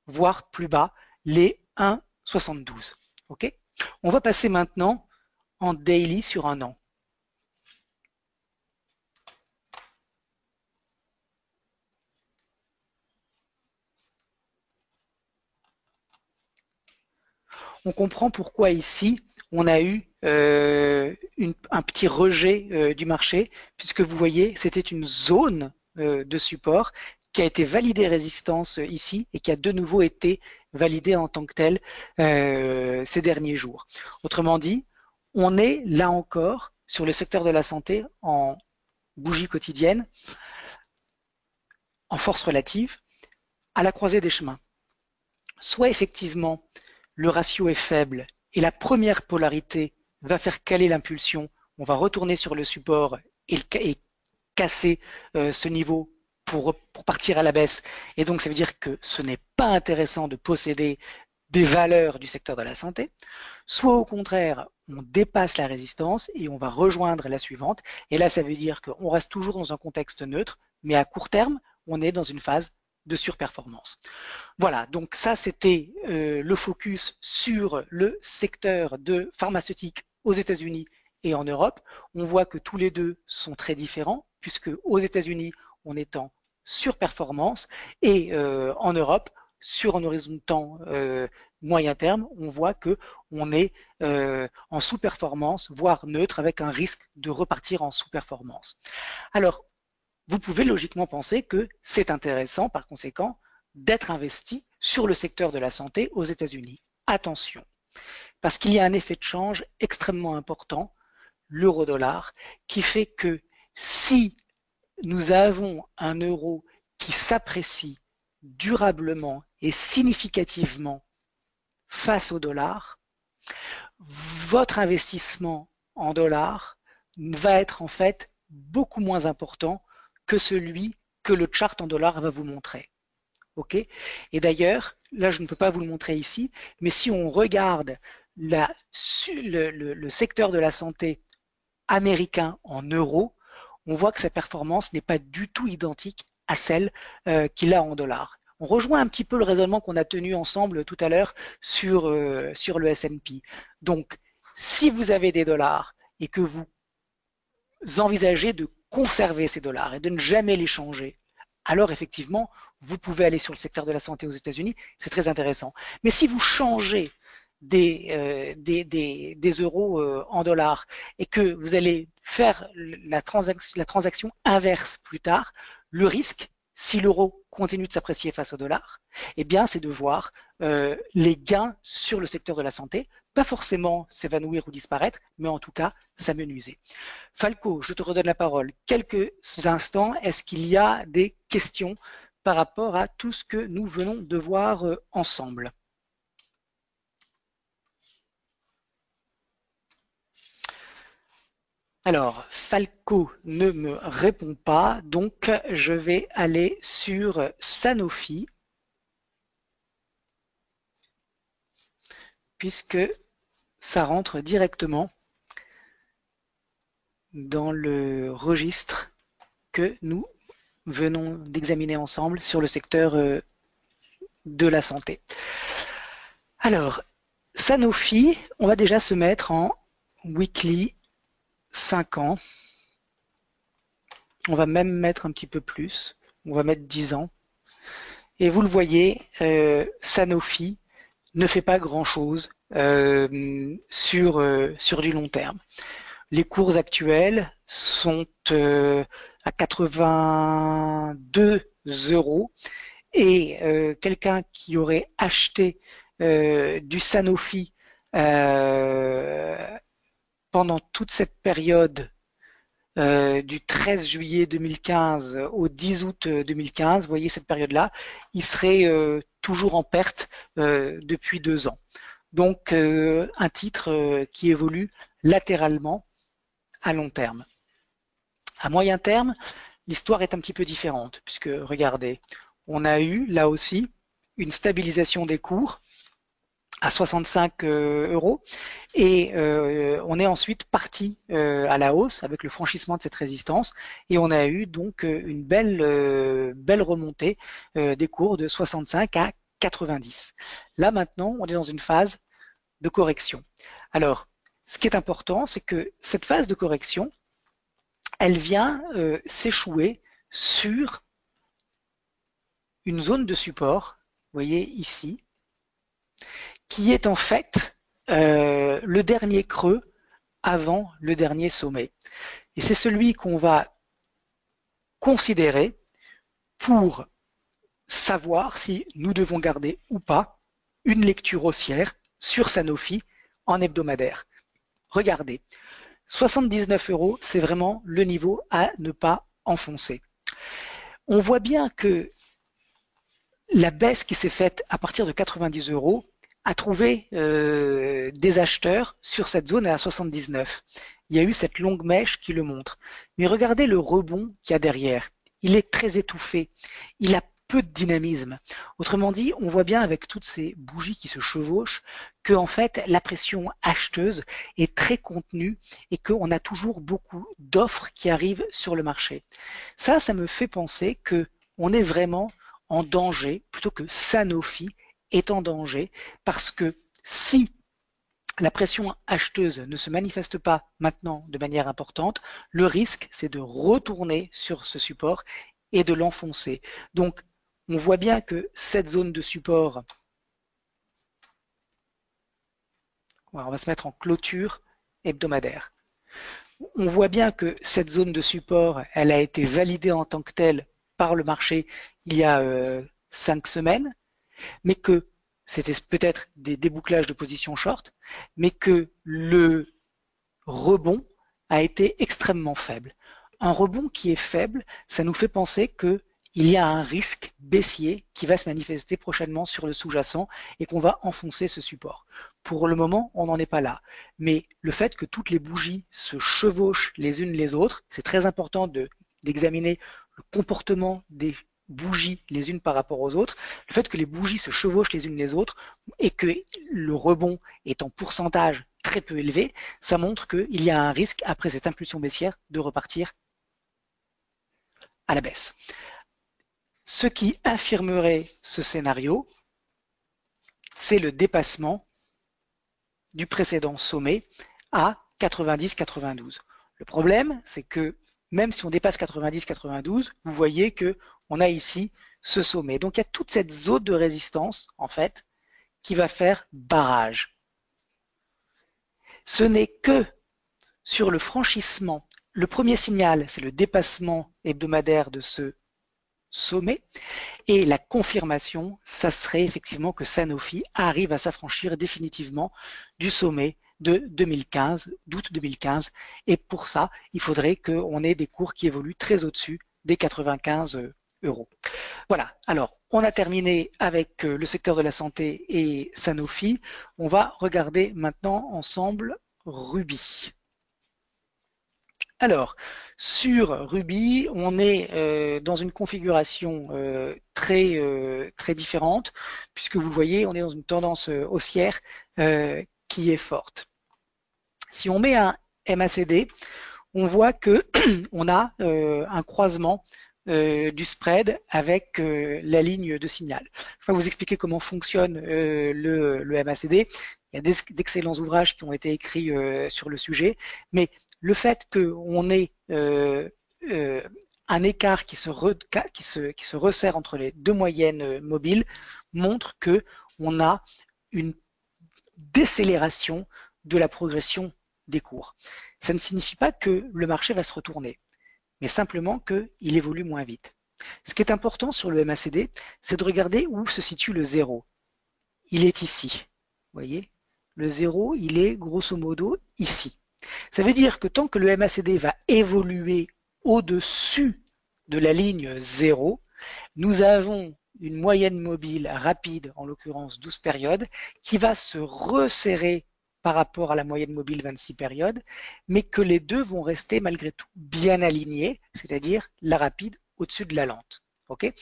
voire plus bas, les 1,72. Okay? On va passer maintenant en daily sur un an. On comprend pourquoi ici, on a eu un petit rejet du marché, puisque vous voyez, c'était une zone de support qui a été validée résistance ici et qui a de nouveau été validée en tant que telle ces derniers jours. Autrement dit, on est là encore sur le secteur de la santé en bougie quotidienne, en force relative, à la croisée des chemins. Soit effectivement, le ratio est faible et la première polarité va faire caler l'impulsion, on va retourner sur le support et casser ce niveau pour partir à la baisse. Et donc, ça veut dire que ce n'est pas intéressant de posséder des valeurs du secteur de la santé. Soit au contraire, on dépasse la résistance et on va rejoindre la suivante. Et là, ça veut dire qu'on reste toujours dans un contexte neutre, mais à court terme, on est dans une phase de surperformance. Voilà, donc ça c'était le focus sur le secteur de pharmaceutique aux États-Unis et en Europe, on voit que tous les deux sont très différents, puisque aux États-Unis, on est en surperformance, et en Europe, sur un horizon de temps moyen terme, on voit que on est en sous-performance, voire neutre, avec un risque de repartir en sous-performance. Alors, vous pouvez logiquement penser que c'est intéressant, par conséquent, d'être investi sur le secteur de la santé aux États-Unis. Attention, parce qu'il y a un effet de change extrêmement important, l'euro-dollar, qui fait que si nous avons un euro qui s'apprécie durablement et significativement face au dollar, votre investissement en dollars va être en fait beaucoup moins important que celui que le chart en dollars va vous montrer. Ok? Et d'ailleurs, là je ne peux pas vous le montrer ici, mais si on regarde le secteur de la santé américain en euros, on voit que sa performance n'est pas du tout identique à celle qu'il a en dollars. On rejoint un petit peu le raisonnement qu'on a tenu ensemble tout à l'heure sur le S&P. Donc, si vous avez des dollars et que vous envisagez de conserver ces dollars et de ne jamais les changer, alors effectivement, vous pouvez aller sur le secteur de la santé aux États-Unis, c'est très intéressant. Mais si vous changez des euros en dollars et que vous allez faire la transaction inverse plus tard, le risque, si l'euro continue de s'apprécier face au dollar, eh bien, c'est de voir les gains sur le secteur de la santé, pas forcément s'évanouir ou disparaître, mais en tout cas s'amenuiser. Falco, je te redonne la parole. Quelques instants, est-ce qu'il y a des questions par rapport à tout ce que nous venons de voir ensemble? Alors, Falco ne me répond pas, donc je vais aller sur Sanofi, puisque ça rentre directement dans le registre que nous venons d'examiner ensemble sur le secteur de la santé. Alors, Sanofi, on va déjà se mettre en weekly 5 ans. On va même mettre un petit peu plus. On va mettre 10 ans. Et vous le voyez, Sanofi ne fait pas grand-chose sur du long terme. Les cours actuels sont à 82 euros et quelqu'un qui aurait acheté du Sanofi pendant toute cette période du 13 juillet 2015 au 10 août 2015, vous voyez cette période-là, il serait toujours en perte depuis 2 ans. Donc un titre qui évolue latéralement à long terme. À moyen terme, l'histoire est un petit peu différente, puisque regardez, on a eu là aussi une stabilisation des cours à 65 euros et on est ensuite parti à la hausse avec le franchissement de cette résistance et on a eu donc une belle remontée des cours de 65 à 90. Là maintenant, on est dans une phase de correction. Alors, ce qui est important, c'est que cette phase de correction, elle vient s'échouer sur une zone de support, vous voyez ici, qui est en fait le dernier creux avant le dernier sommet. Et c'est celui qu'on va considérer pour savoir si nous devons garder ou pas une lecture haussière sur Sanofi en hebdomadaire. Regardez, 79 euros, c'est vraiment le niveau à ne pas enfoncer. On voit bien que la baisse qui s'est faite à partir de 90 euros a trouvé des acheteurs sur cette zone à 79. Il y a eu cette longue mèche qui le montre. Mais regardez le rebond qu'il y a derrière. Il est très étouffé. Il a peu de dynamisme. Autrement dit, on voit bien avec toutes ces bougies qui se chevauchent que en fait la pression acheteuse est très contenue et qu'on a toujours beaucoup d'offres qui arrivent sur le marché. Ça me fait penser que on est vraiment en danger plutôt que Sanofi est en danger parce que si la pression acheteuse ne se manifeste pas maintenant de manière importante, le risque, c'est de retourner sur ce support et de l'enfoncer. Donc, on voit bien que cette zone de support, on va se mettre en clôture hebdomadaire. On voit bien que cette zone de support, elle a été validée en tant que telle par le marché il y a 5 semaines, mais que c'était peut-être des débouclages de position short, mais que le rebond a été extrêmement faible. Un rebond qui est faible, ça nous fait penser que il y a un risque baissier qui va se manifester prochainement sur le sous-jacent et qu'on va enfoncer ce support. Pour le moment, on n'en est pas là. Mais le fait que toutes les bougies se chevauchent les unes les autres, c'est très important d'examiner le comportement des bougies les unes par rapport aux autres. Le fait que les bougies se chevauchent les unes les autres et que le rebond est en pourcentage très peu élevé, ça montre qu'il y a un risque, après cette impulsion baissière, de repartir à la baisse. Ce qui infirmerait ce scénario, c'est le dépassement du précédent sommet à 90-92. Le problème, c'est que même si on dépasse 90-92, vous voyez qu'on a ici ce sommet. Donc il y a toute cette zone de résistance, en fait, qui va faire barrage. Ce n'est que sur le franchissement. Le premier signal, c'est le dépassement hebdomadaire de ce sommet. Et la confirmation, ça serait effectivement que Sanofi arrive à s'affranchir définitivement du sommet de 2015, d'août 2015. Et pour ça, il faudrait qu'on ait des cours qui évoluent très au-dessus des 95 euros. Voilà, alors on a terminé avec le secteur de la santé et Sanofi. On va regarder maintenant ensemble Ruby. Alors, sur Ruby, on est dans une configuration très différente, puisque vous le voyez, on est dans une tendance haussière qui est forte. Si on met un MACD, on voit que on a un croisement du spread avec la ligne de signal. Je vais vous expliquer comment fonctionne le MACD. Il y a d'excellents ouvrages qui ont été écrits sur le sujet, mais le fait qu'on ait un écart qui se resserre entre les deux moyennes mobiles montre qu'on a une décélération de la progression des cours. Ça ne signifie pas que le marché va se retourner, mais simplement qu'il évolue moins vite. Ce qui est important sur le MACD, c'est de regarder où se situe le zéro. Il est ici, vous voyez. Le zéro, il est grosso modo ici. Ça veut dire que tant que le MACD va évoluer au-dessus de la ligne 0, nous avons une moyenne mobile rapide, en l'occurrence 12 périodes, qui va se resserrer par rapport à la moyenne mobile 26 périodes, mais que les deux vont rester malgré tout bien alignés, c'est-à-dire la rapide au-dessus de la lente. Okay,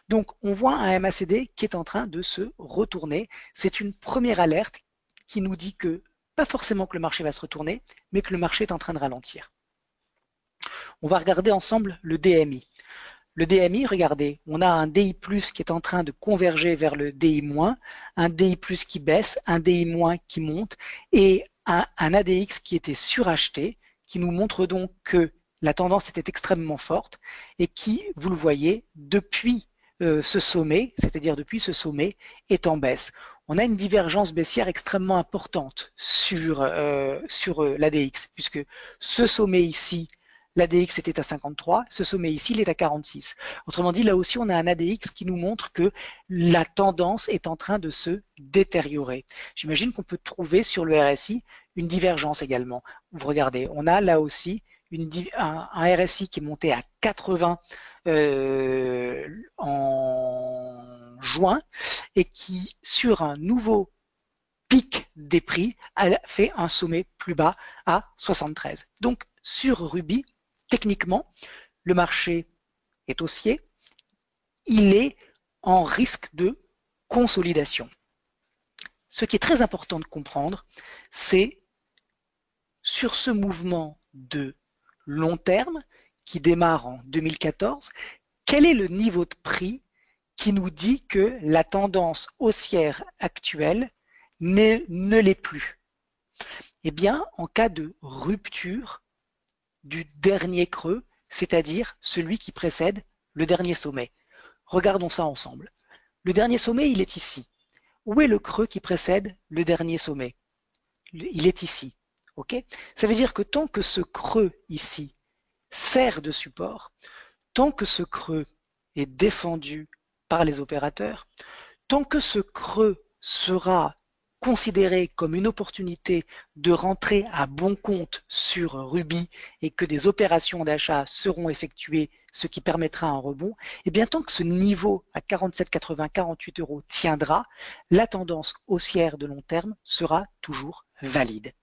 donc on voit un MACD qui est en train de se retourner. C'est une première alerte qui nous dit que pas forcément que le marché va se retourner, mais que le marché est en train de ralentir. On va regarder ensemble le DMI. Le DMI, regardez, on a un DI+, qui est en train de converger vers le DI-, un DI+, qui baisse, un DI- qui monte, et un ADX qui était suracheté, qui nous montre donc que la tendance était extrêmement forte, et qui, vous le voyez, depuis ce sommet, c'est-à-dire depuis ce sommet, est en baisse. On a une divergence baissière extrêmement importante sur l'ADX, puisque ce sommet ici, l'ADX était à 53, ce sommet ici, il est à 46. Autrement dit, là aussi, on a un ADX qui nous montre que la tendance est en train de se détériorer. J'imagine qu'on peut trouver sur le RSI une divergence également. Vous regardez, on a là aussi un RSI qui est monté à 80 en juin et qui, sur un nouveau pic des prix, a fait un sommet plus bas à 73. Donc, sur Ruby, techniquement, le marché est haussier, il est en risque de consolidation. Ce qui est très important de comprendre, c'est sur ce mouvement de long terme qui démarre en 2014, quel est le niveau de prix qui nous dit que la tendance haussière actuelle ne l'est plus? Eh bien, en cas de rupture du dernier creux, c'est-à-dire celui qui précède le dernier sommet. Regardons ça ensemble. Le dernier sommet, il est ici. Où est le creux qui précède le dernier sommet? Il est ici. Okay, ça veut dire que tant que ce creux ici sert de support, tant que ce creux est défendu par les opérateurs, tant que ce creux sera considéré comme une opportunité de rentrer à bon compte sur Ruby et que des opérations d'achat seront effectuées, ce qui permettra un rebond, et bien tant que ce niveau à 47,80, 48 € tiendra, la tendance haussière de long terme sera toujours valide.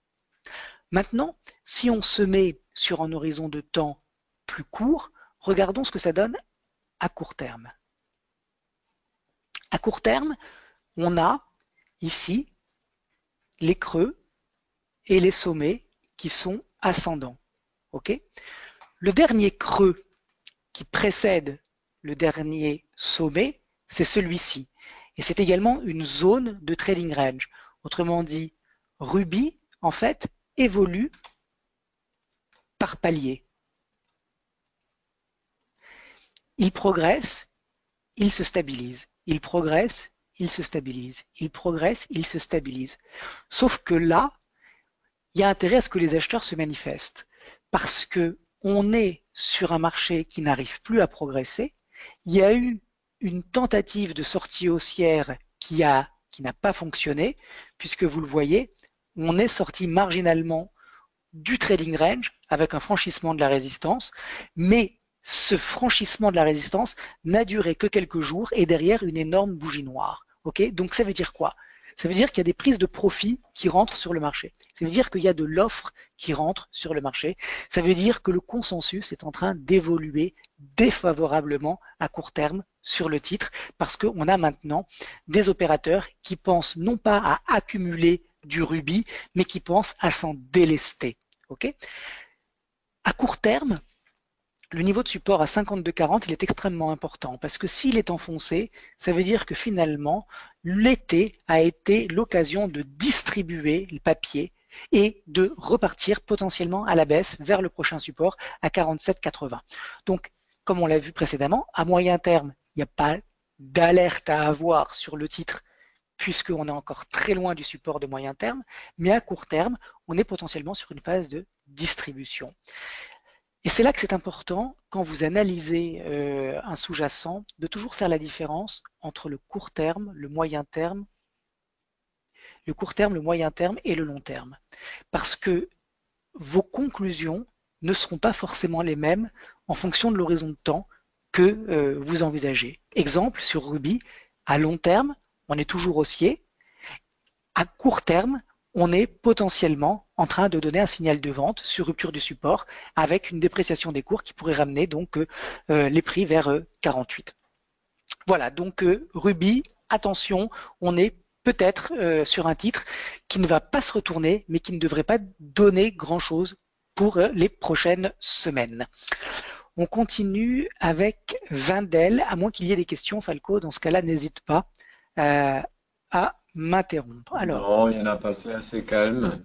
Maintenant, si on se met sur un horizon de temps plus court, regardons ce que ça donne à court terme. À court terme, on a ici les creux et les sommets qui sont ascendants. Okay, le dernier creux qui précède le dernier sommet, c'est celui-ci. Et c'est également une zone de trading range. Autrement dit, Ruby, en fait, évolue par palier. Il progresse, il se stabilise. Il progresse, il se stabilise. Il progresse, il se stabilise. Sauf que là, il y a intérêt à ce que les acheteurs se manifestent. Parce que on est sur un marché qui n'arrive plus à progresser. Il y a eu une tentative de sortie haussière qui n'a pas fonctionné, puisque vous le voyez, on est sorti marginalement du trading range avec un franchissement de la résistance, mais ce franchissement de la résistance n'a duré que quelques jours et derrière une énorme bougie noire. Okay, donc ça veut dire quoi? Ça veut dire qu'il y a des prises de profit qui rentrent sur le marché. Ça veut dire qu'il y a de l'offre qui rentre sur le marché. Ça veut dire que le consensus est en train d'évoluer défavorablement à court terme sur le titre parce qu'on a maintenant des opérateurs qui pensent non pas à accumuler du Ruby, mais qui pensent à s'en délester. Okay, à court terme, le niveau de support à 52,40, il est extrêmement important parce que s'il est enfoncé, ça veut dire que finalement, l'été a été l'occasion de distribuer le papier et de repartir potentiellement à la baisse vers le prochain support à 47,80. Donc, comme on l'a vu précédemment, à moyen terme, il n'y a pas d'alerte à avoir sur le titre puisqu'on est encore très loin du support de moyen terme, mais à court terme, on est potentiellement sur une phase de distribution. Et c'est là que c'est important, quand vous analysez un sous-jacent, de toujours faire la différence entre le court terme, le moyen terme, le moyen terme et le long terme. Parce que vos conclusions ne seront pas forcément les mêmes en fonction de l'horizon de temps que vous envisagez. Exemple, sur Ruby, à long terme, on est toujours haussier. À court terme, on est potentiellement en train de donner un signal de vente sur rupture du support avec une dépréciation des cours qui pourrait ramener donc les prix vers 48. Voilà, donc Ruby, attention, on est peut-être sur un titre qui ne va pas se retourner, mais qui ne devrait pas donner grand-chose pour les prochaines semaines. On continue avec Wendel, à moins qu'il y ait des questions, Falco, dans ce cas-là, n'hésite pas à m'interrompre. Alors, non, il y en a pas, c'est assez calme.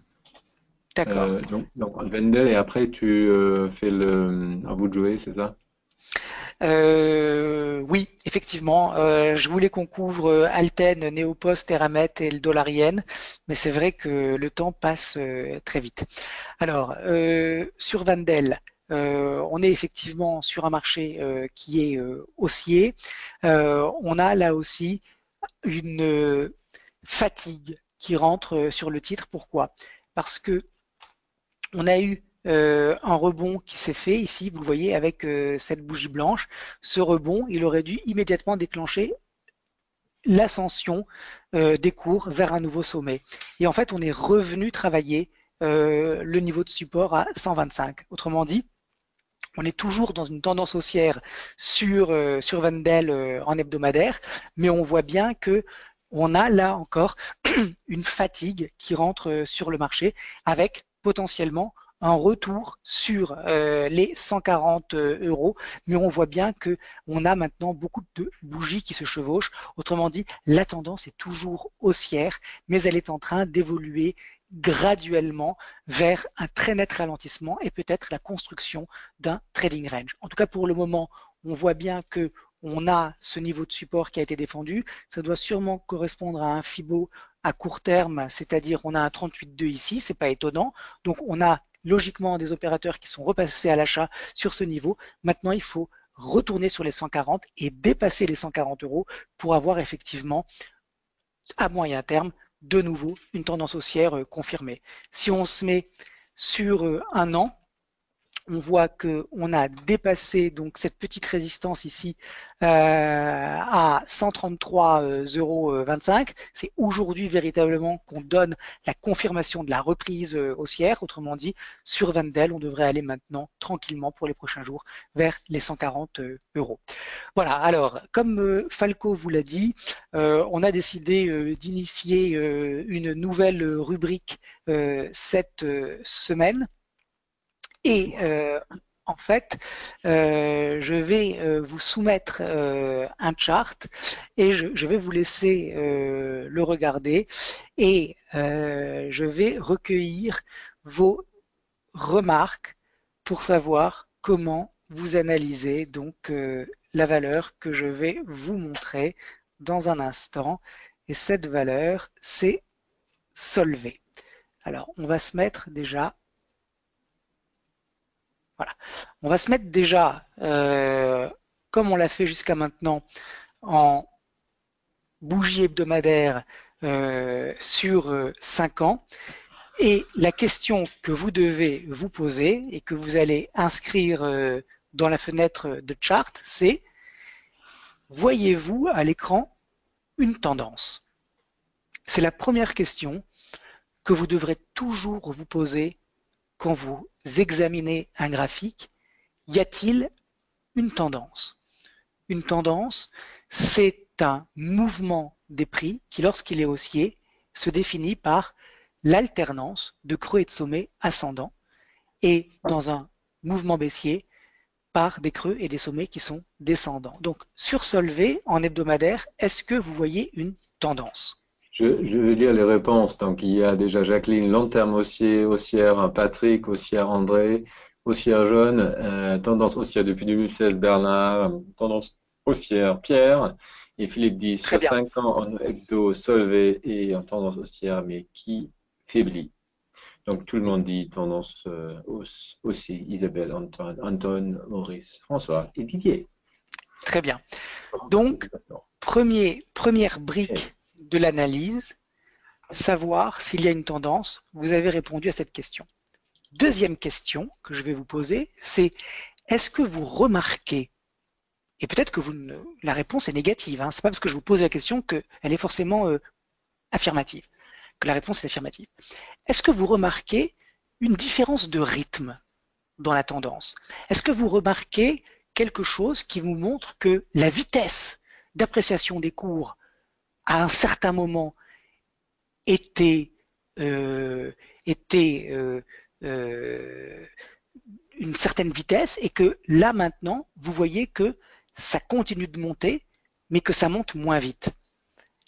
D'accord. Donc Wendel, et après tu fais le à vous de jouer, c'est ça? Oui, effectivement. Je voulais qu'on couvre Alten, Neopost, Eramet et le dollar yen, mais c'est vrai que le temps passe très vite. Alors, sur Wendel, on est effectivement sur un marché qui est haussier. On a là aussi une fatigue qui rentre sur le titre. Pourquoi? Parce que on a eu un rebond qui s'est fait ici, vous le voyez, avec cette bougie blanche. Ce rebond, il aurait dû immédiatement déclencher l'ascension des cours vers un nouveau sommet. Et en fait, on est revenu travailler le niveau de support à 125. Autrement dit, on est toujours dans une tendance haussière sur Wendel en hebdomadaire, mais on voit bien que on a là encore une fatigue qui rentre sur le marché avec potentiellement un retour sur les 140 euros, mais on voit bien que on a maintenant beaucoup de bougies qui se chevauchent. Autrement dit, la tendance est toujours haussière, mais elle est en train d'évoluer graduellement vers un très net ralentissement et peut-être la construction d'un trading range. En tout cas, pour le moment, on voit bien que on a ce niveau de support qui a été défendu. Ça doit sûrement correspondre à un FIBO à court terme, c'est-à-dire on a un 38,2 ici, c'est pas étonnant. Donc on a logiquement des opérateurs qui sont repassés à l'achat sur ce niveau. Maintenant, il faut retourner sur les 140 et dépasser les 140 euros pour avoir effectivement à moyen terme de nouveau une tendance haussière confirmée. Si on se met sur un an, on voit qu'on a dépassé donc cette petite résistance ici à 133,25 euros. C'est aujourd'hui véritablement qu'on donne la confirmation de la reprise haussière. Autrement dit, sur Wendel, on devrait aller maintenant tranquillement pour les prochains jours vers les 140 euros. Voilà, alors comme Falco vous l'a dit, on a décidé d'initier une nouvelle rubrique cette semaine. Et en fait, je vais vous soumettre un chart et je vais vous laisser le regarder et je vais recueillir vos remarques pour savoir comment vous analysez donc la valeur que je vais vous montrer dans un instant. Et cette valeur, c'est Solvay. Alors, on va se mettre déjà... Voilà. On va se mettre déjà, comme on l'a fait jusqu'à maintenant, en bougie hebdomadaire sur 5 ans. Et la question que vous devez vous poser et que vous allez inscrire dans la fenêtre de chart, c'est voyez-vous à l'écran une tendance? C'est la première question que vous devrez toujours vous poser quand vous examinez un graphique. Y a-t-il une tendance? Une tendance, c'est un mouvement des prix qui, lorsqu'il est haussier, se définit par l'alternance de creux et de sommets ascendants et dans un mouvement baissier par des creux et des sommets qui sont descendants. Donc sur Solvay, en hebdomadaire, est-ce que vous voyez une tendance? Je vais lire les réponses. Donc, il y a déjà Jacqueline, long terme haussière, Patrick, haussière André, haussière jaune, tendance haussière depuis 2016, Bernard, tendance haussière Pierre, et Philippe dit Très sur bien. 5 ans en hebdo Solvay et en tendance haussière, mais qui faiblit. Donc, tout le monde dit tendance hausse aussi. Isabelle, Anton, Maurice, François et Didier. Très bien. Donc, première brique de l'analyse, savoir s'il y a une tendance. Vous avez répondu à cette question. Deuxième question que je vais vous poser, c'est est-ce que vous remarquez, et peut-être que la réponse est négative, hein, c'est pas parce que je vous pose la question qu'elle est forcément affirmative, que la réponse est affirmative. Est-ce que vous remarquez une différence de rythme dans la tendance? Est-ce que vous remarquez quelque chose qui vous montre que la vitesse d'appréciation des cours à un certain moment était une certaine vitesse et que là maintenant, vous voyez que ça continue de monter, mais que ça monte moins vite.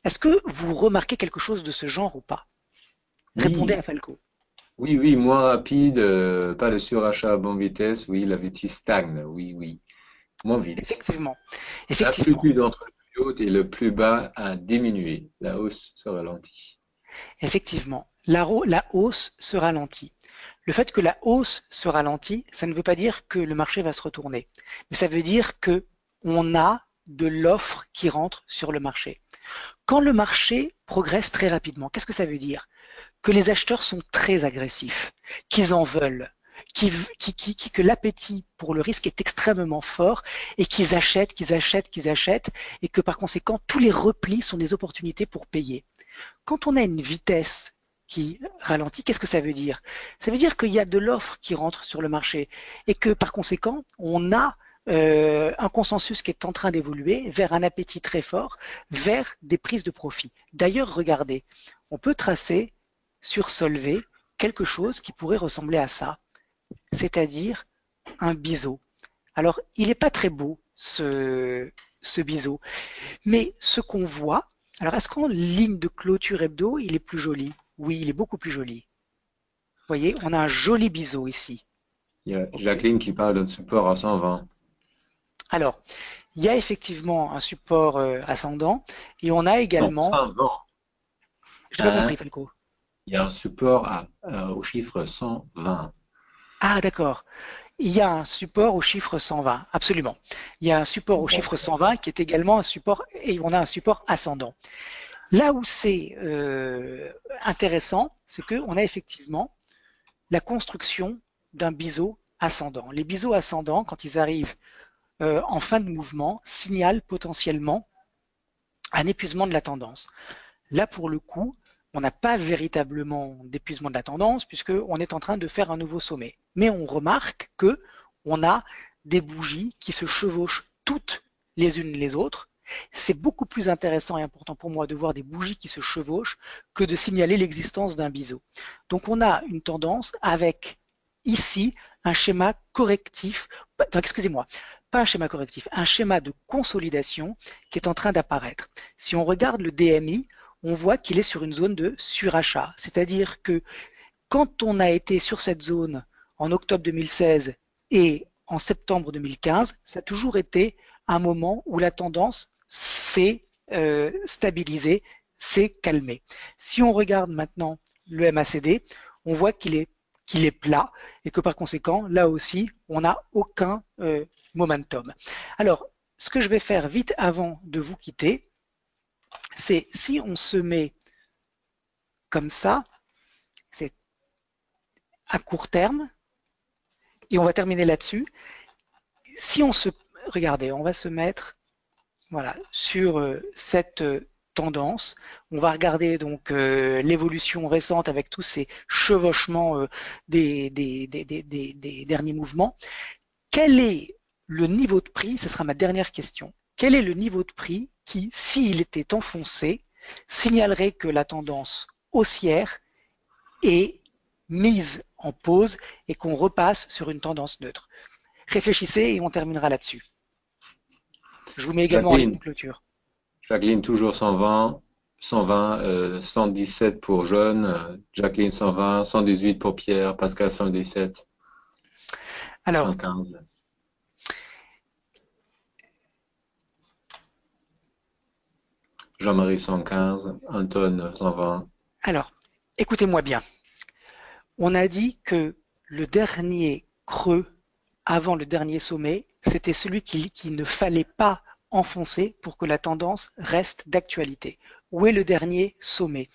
Est-ce que vous remarquez quelque chose de ce genre ou pas? Répondez Oui, à Falco. oui, moins rapide, pas de surachat à bonne vitesse. Oui, la vitesse stagne. Oui, moins vite. Effectivement. Effectivement. L'amplitude entre le plus haut et le plus bas a diminué. La hausse se ralentit. Effectivement. La hausse se ralentit. Le fait que la hausse se ralentit, ça ne veut pas dire que le marché va se retourner, mais ça veut dire que on a de l'offre qui rentre sur le marché. Quand le marché progresse très rapidement, qu'est-ce que ça veut dire? Que les acheteurs sont très agressifs, qu'ils en veulent, que l'appétit pour le risque est extrêmement fort et qu'ils achètent, et que par conséquent, tous les replis sont des opportunités pour payer. Quand on a une vitesse qui ralentit, qu'est-ce que ça veut dire? Ça veut dire qu'il y a de l'offre qui rentre sur le marché et que par conséquent, on a un consensus qui est en train d'évoluer vers un appétit très fort, vers des prises de profit. D'ailleurs, regardez, on peut tracer sur Solvay quelque chose qui pourrait ressembler à ça. c'est-à-dire un biseau. Alors, il n'est pas très beau, ce biseau, mais ce qu'on voit, alors est-ce qu'en ligne de clôture hebdo, il est plus joli? Oui, il est beaucoup plus joli. Vous voyez, on a un joli biseau ici. Il y a Jacqueline qui parle d'un support à 120. Alors, il y a effectivement un support ascendant et on a Non, également, 120. je n'ai pas Hein? compris Falco. Il y a un support au chiffre 120. Ah d'accord, il y a un support au chiffre 120, absolument. Il y a un support au Bon. chiffre 120 qui est également un support, et on a un support ascendant. Là où c'est intéressant, c'est qu'on a effectivement la construction d'un biseau ascendant. Les biseaux ascendants, quand ils arrivent en fin de mouvement, signalent potentiellement un épuisement de la tendance. Là, pour le coup, on n'a pas véritablement d'épuisement de la tendance puisqu'on est en train de faire un nouveau sommet. Mais on remarque que on a des bougies qui se chevauchent toutes les unes les autres. C'est beaucoup plus intéressant et important pour moi de voir des bougies qui se chevauchent que de signaler l'existence d'un biseau. Donc on a une tendance avec ici un schéma correctif, excusez-moi, pas un schéma correctif, un schéma de consolidation qui est en train d'apparaître. Si on regarde le DMI, on voit qu'il est sur une zone de surachat. C'est-à-dire que quand on a été sur cette zone en octobre 2016 et en septembre 2015, ça a toujours été un moment où la tendance s'est stabilisée, s'est calmée. Si on regarde maintenant le MACD, on voit qu'il est plat et que par conséquent, là aussi, on n'a aucun momentum. Alors, ce que je vais faire vite avant de vous quitter, c'est si on se met comme ça, c'est à court terme, et on va terminer là-dessus. Si on se, regardez, on va se mettre, voilà, sur cette tendance. On va regarder donc l'évolution récente avec tous ces chevauchements des derniers mouvements. Quel est le niveau de prix? Ce sera ma dernière question. Quel est le niveau de prix qui, s'il était enfoncé, signalerait que la tendance haussière est mise en pause et qu'on repasse sur une tendance neutre? Réfléchissez et on terminera là-dessus. Je vous mets également en ligne de Jacqueline, clôture. Jacqueline toujours 120, 120, 117 pour Jeanne, Jacqueline 120, 118 pour Pierre, Pascal 117, Alors, 115. Jean-Marie 115, Anton 120. alors, écoutez-moi bien. On a dit que le dernier creux avant le dernier sommet, c'était celui qu'il ne fallait pas enfoncer pour que la tendance reste d'actualité. Où est le dernier sommet?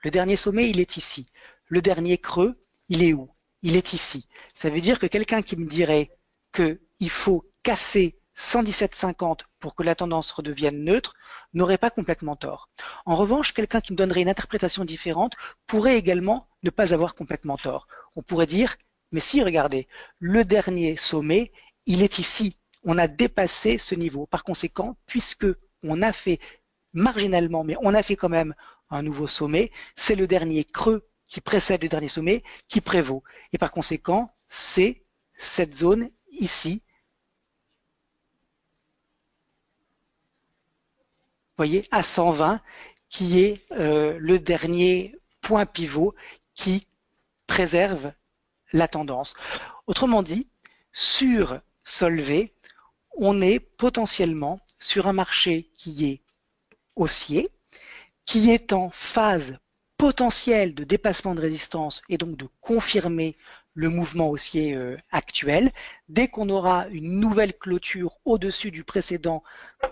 Le dernier sommet, il est ici. Le dernier creux, il est où? Il est ici. Ça veut dire que quelqu'un qui me dirait qu'il faut casser 117,50 pour que la tendance redevienne neutre n'aurait pas complètement tort. En revanche, quelqu'un qui me donnerait une interprétation différente pourrait également ne pas avoir complètement tort. On pourrait dire, mais si, regardez, le dernier sommet, il est ici. On a dépassé ce niveau. Par conséquent, puisque on a fait marginalement, mais on a fait quand même un nouveau sommet, c'est le dernier creux qui précède le dernier sommet qui prévaut. Et par conséquent, c'est cette zone ici, vous voyez, à 120, qui est le dernier point pivot qui préserve la tendance. Autrement dit, sur Solvay, on est potentiellement sur un marché qui est haussier, qui est en phase potentielle de dépassement de résistance et donc de confirmer le mouvement haussier actuel. Dès qu'on aura une nouvelle clôture au-dessus du précédent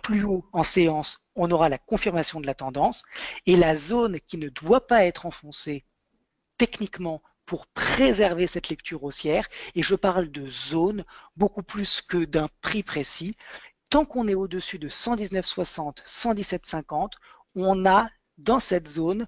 plus haut en séance, on aura la confirmation de la tendance et la zone qui ne doit pas être enfoncée techniquement pour préserver cette lecture haussière, et je parle de zone beaucoup plus que d'un prix précis. Tant qu'on est au-dessus de 119,60, 117,50, on a dans cette zone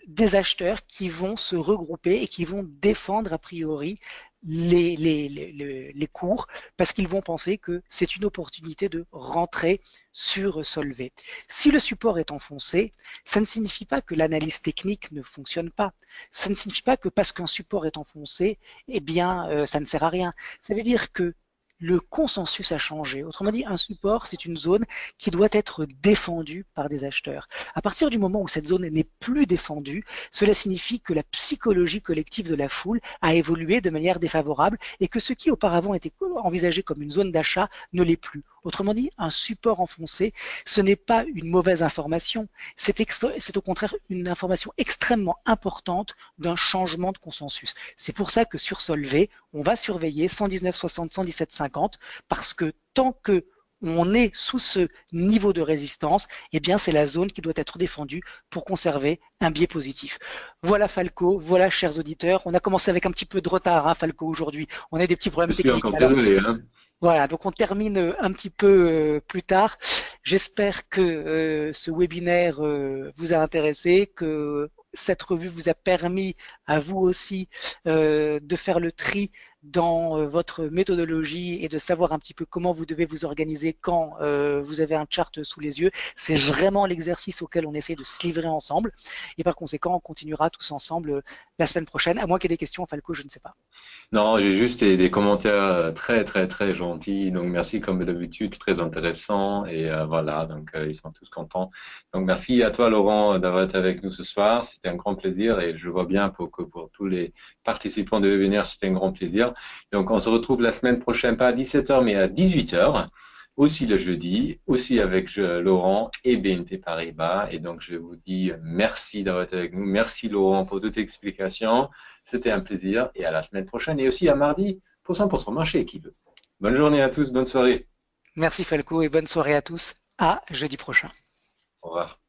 des acheteurs qui vont se regrouper et qui vont défendre a priori les cours parce qu'ils vont penser que c'est une opportunité de rentrer sur Solvay. Si le support est enfoncé, ça ne signifie pas que l'analyse technique ne fonctionne pas. Ça ne signifie pas que parce qu'un support est enfoncé, eh bien, ça ne sert à rien. Ça veut dire que le consensus a changé. Autrement dit, un support, c'est une zone qui doit être défendue par des acheteurs. À partir du moment où cette zone n'est plus défendue, cela signifie que la psychologie collective de la foule a évolué de manière défavorable et que ce qui auparavant était envisagé comme une zone d'achat ne l'est plus. Autrement dit, un support enfoncé, ce n'est pas une mauvaise information, c'est au contraire une information extrêmement importante d'un changement de consensus. C'est pour ça que sur Solvay, on va surveiller 119,60, 117,50 parce que tant que on est sous ce niveau de résistance, eh bien c'est la zone qui doit être défendue pour conserver un biais positif. Voilà Falco, voilà chers auditeurs. On a commencé avec un petit peu de retard, hein, Falco, aujourd'hui. On a des petits problèmes techniques. Je suis encore désolé. Hein. Voilà, donc on termine un petit peu plus tard. J'espère que ce webinaire vous a intéressé, que cette revue vous a permis à vous aussi de faire le tri dans votre méthodologie et de savoir un petit peu comment vous devez vous organiser quand vous avez un chart sous les yeux. C'est vraiment l'exercice auquel on essaie de se livrer ensemble. Et par conséquent, on continuera tous ensemble la semaine prochaine. À moins qu'il y ait des questions, Falco, je ne sais pas. Non, j'ai juste des commentaires très, très, très gentils. Donc, merci comme d'habitude, très intéressant. Et voilà, donc ils sont tous contents. Donc, merci à toi, Laurent, d'avoir été avec nous ce soir. C'était un grand plaisir et je vois bien que pour tous les participants de webinaire, c'était un grand plaisir. Donc, on se retrouve la semaine prochaine, pas à 17h, mais à 18h. Aussi le jeudi, aussi avec Laurent et BNP Paribas. Et donc, je vous dis merci d'avoir été avec nous. Merci, Laurent, pour toute explication. C'était un plaisir et à la semaine prochaine et aussi à mardi pour 100% marché qui veut. Bonne journée à tous, bonne soirée. Merci Falco et bonne soirée à tous. À jeudi prochain. Au revoir.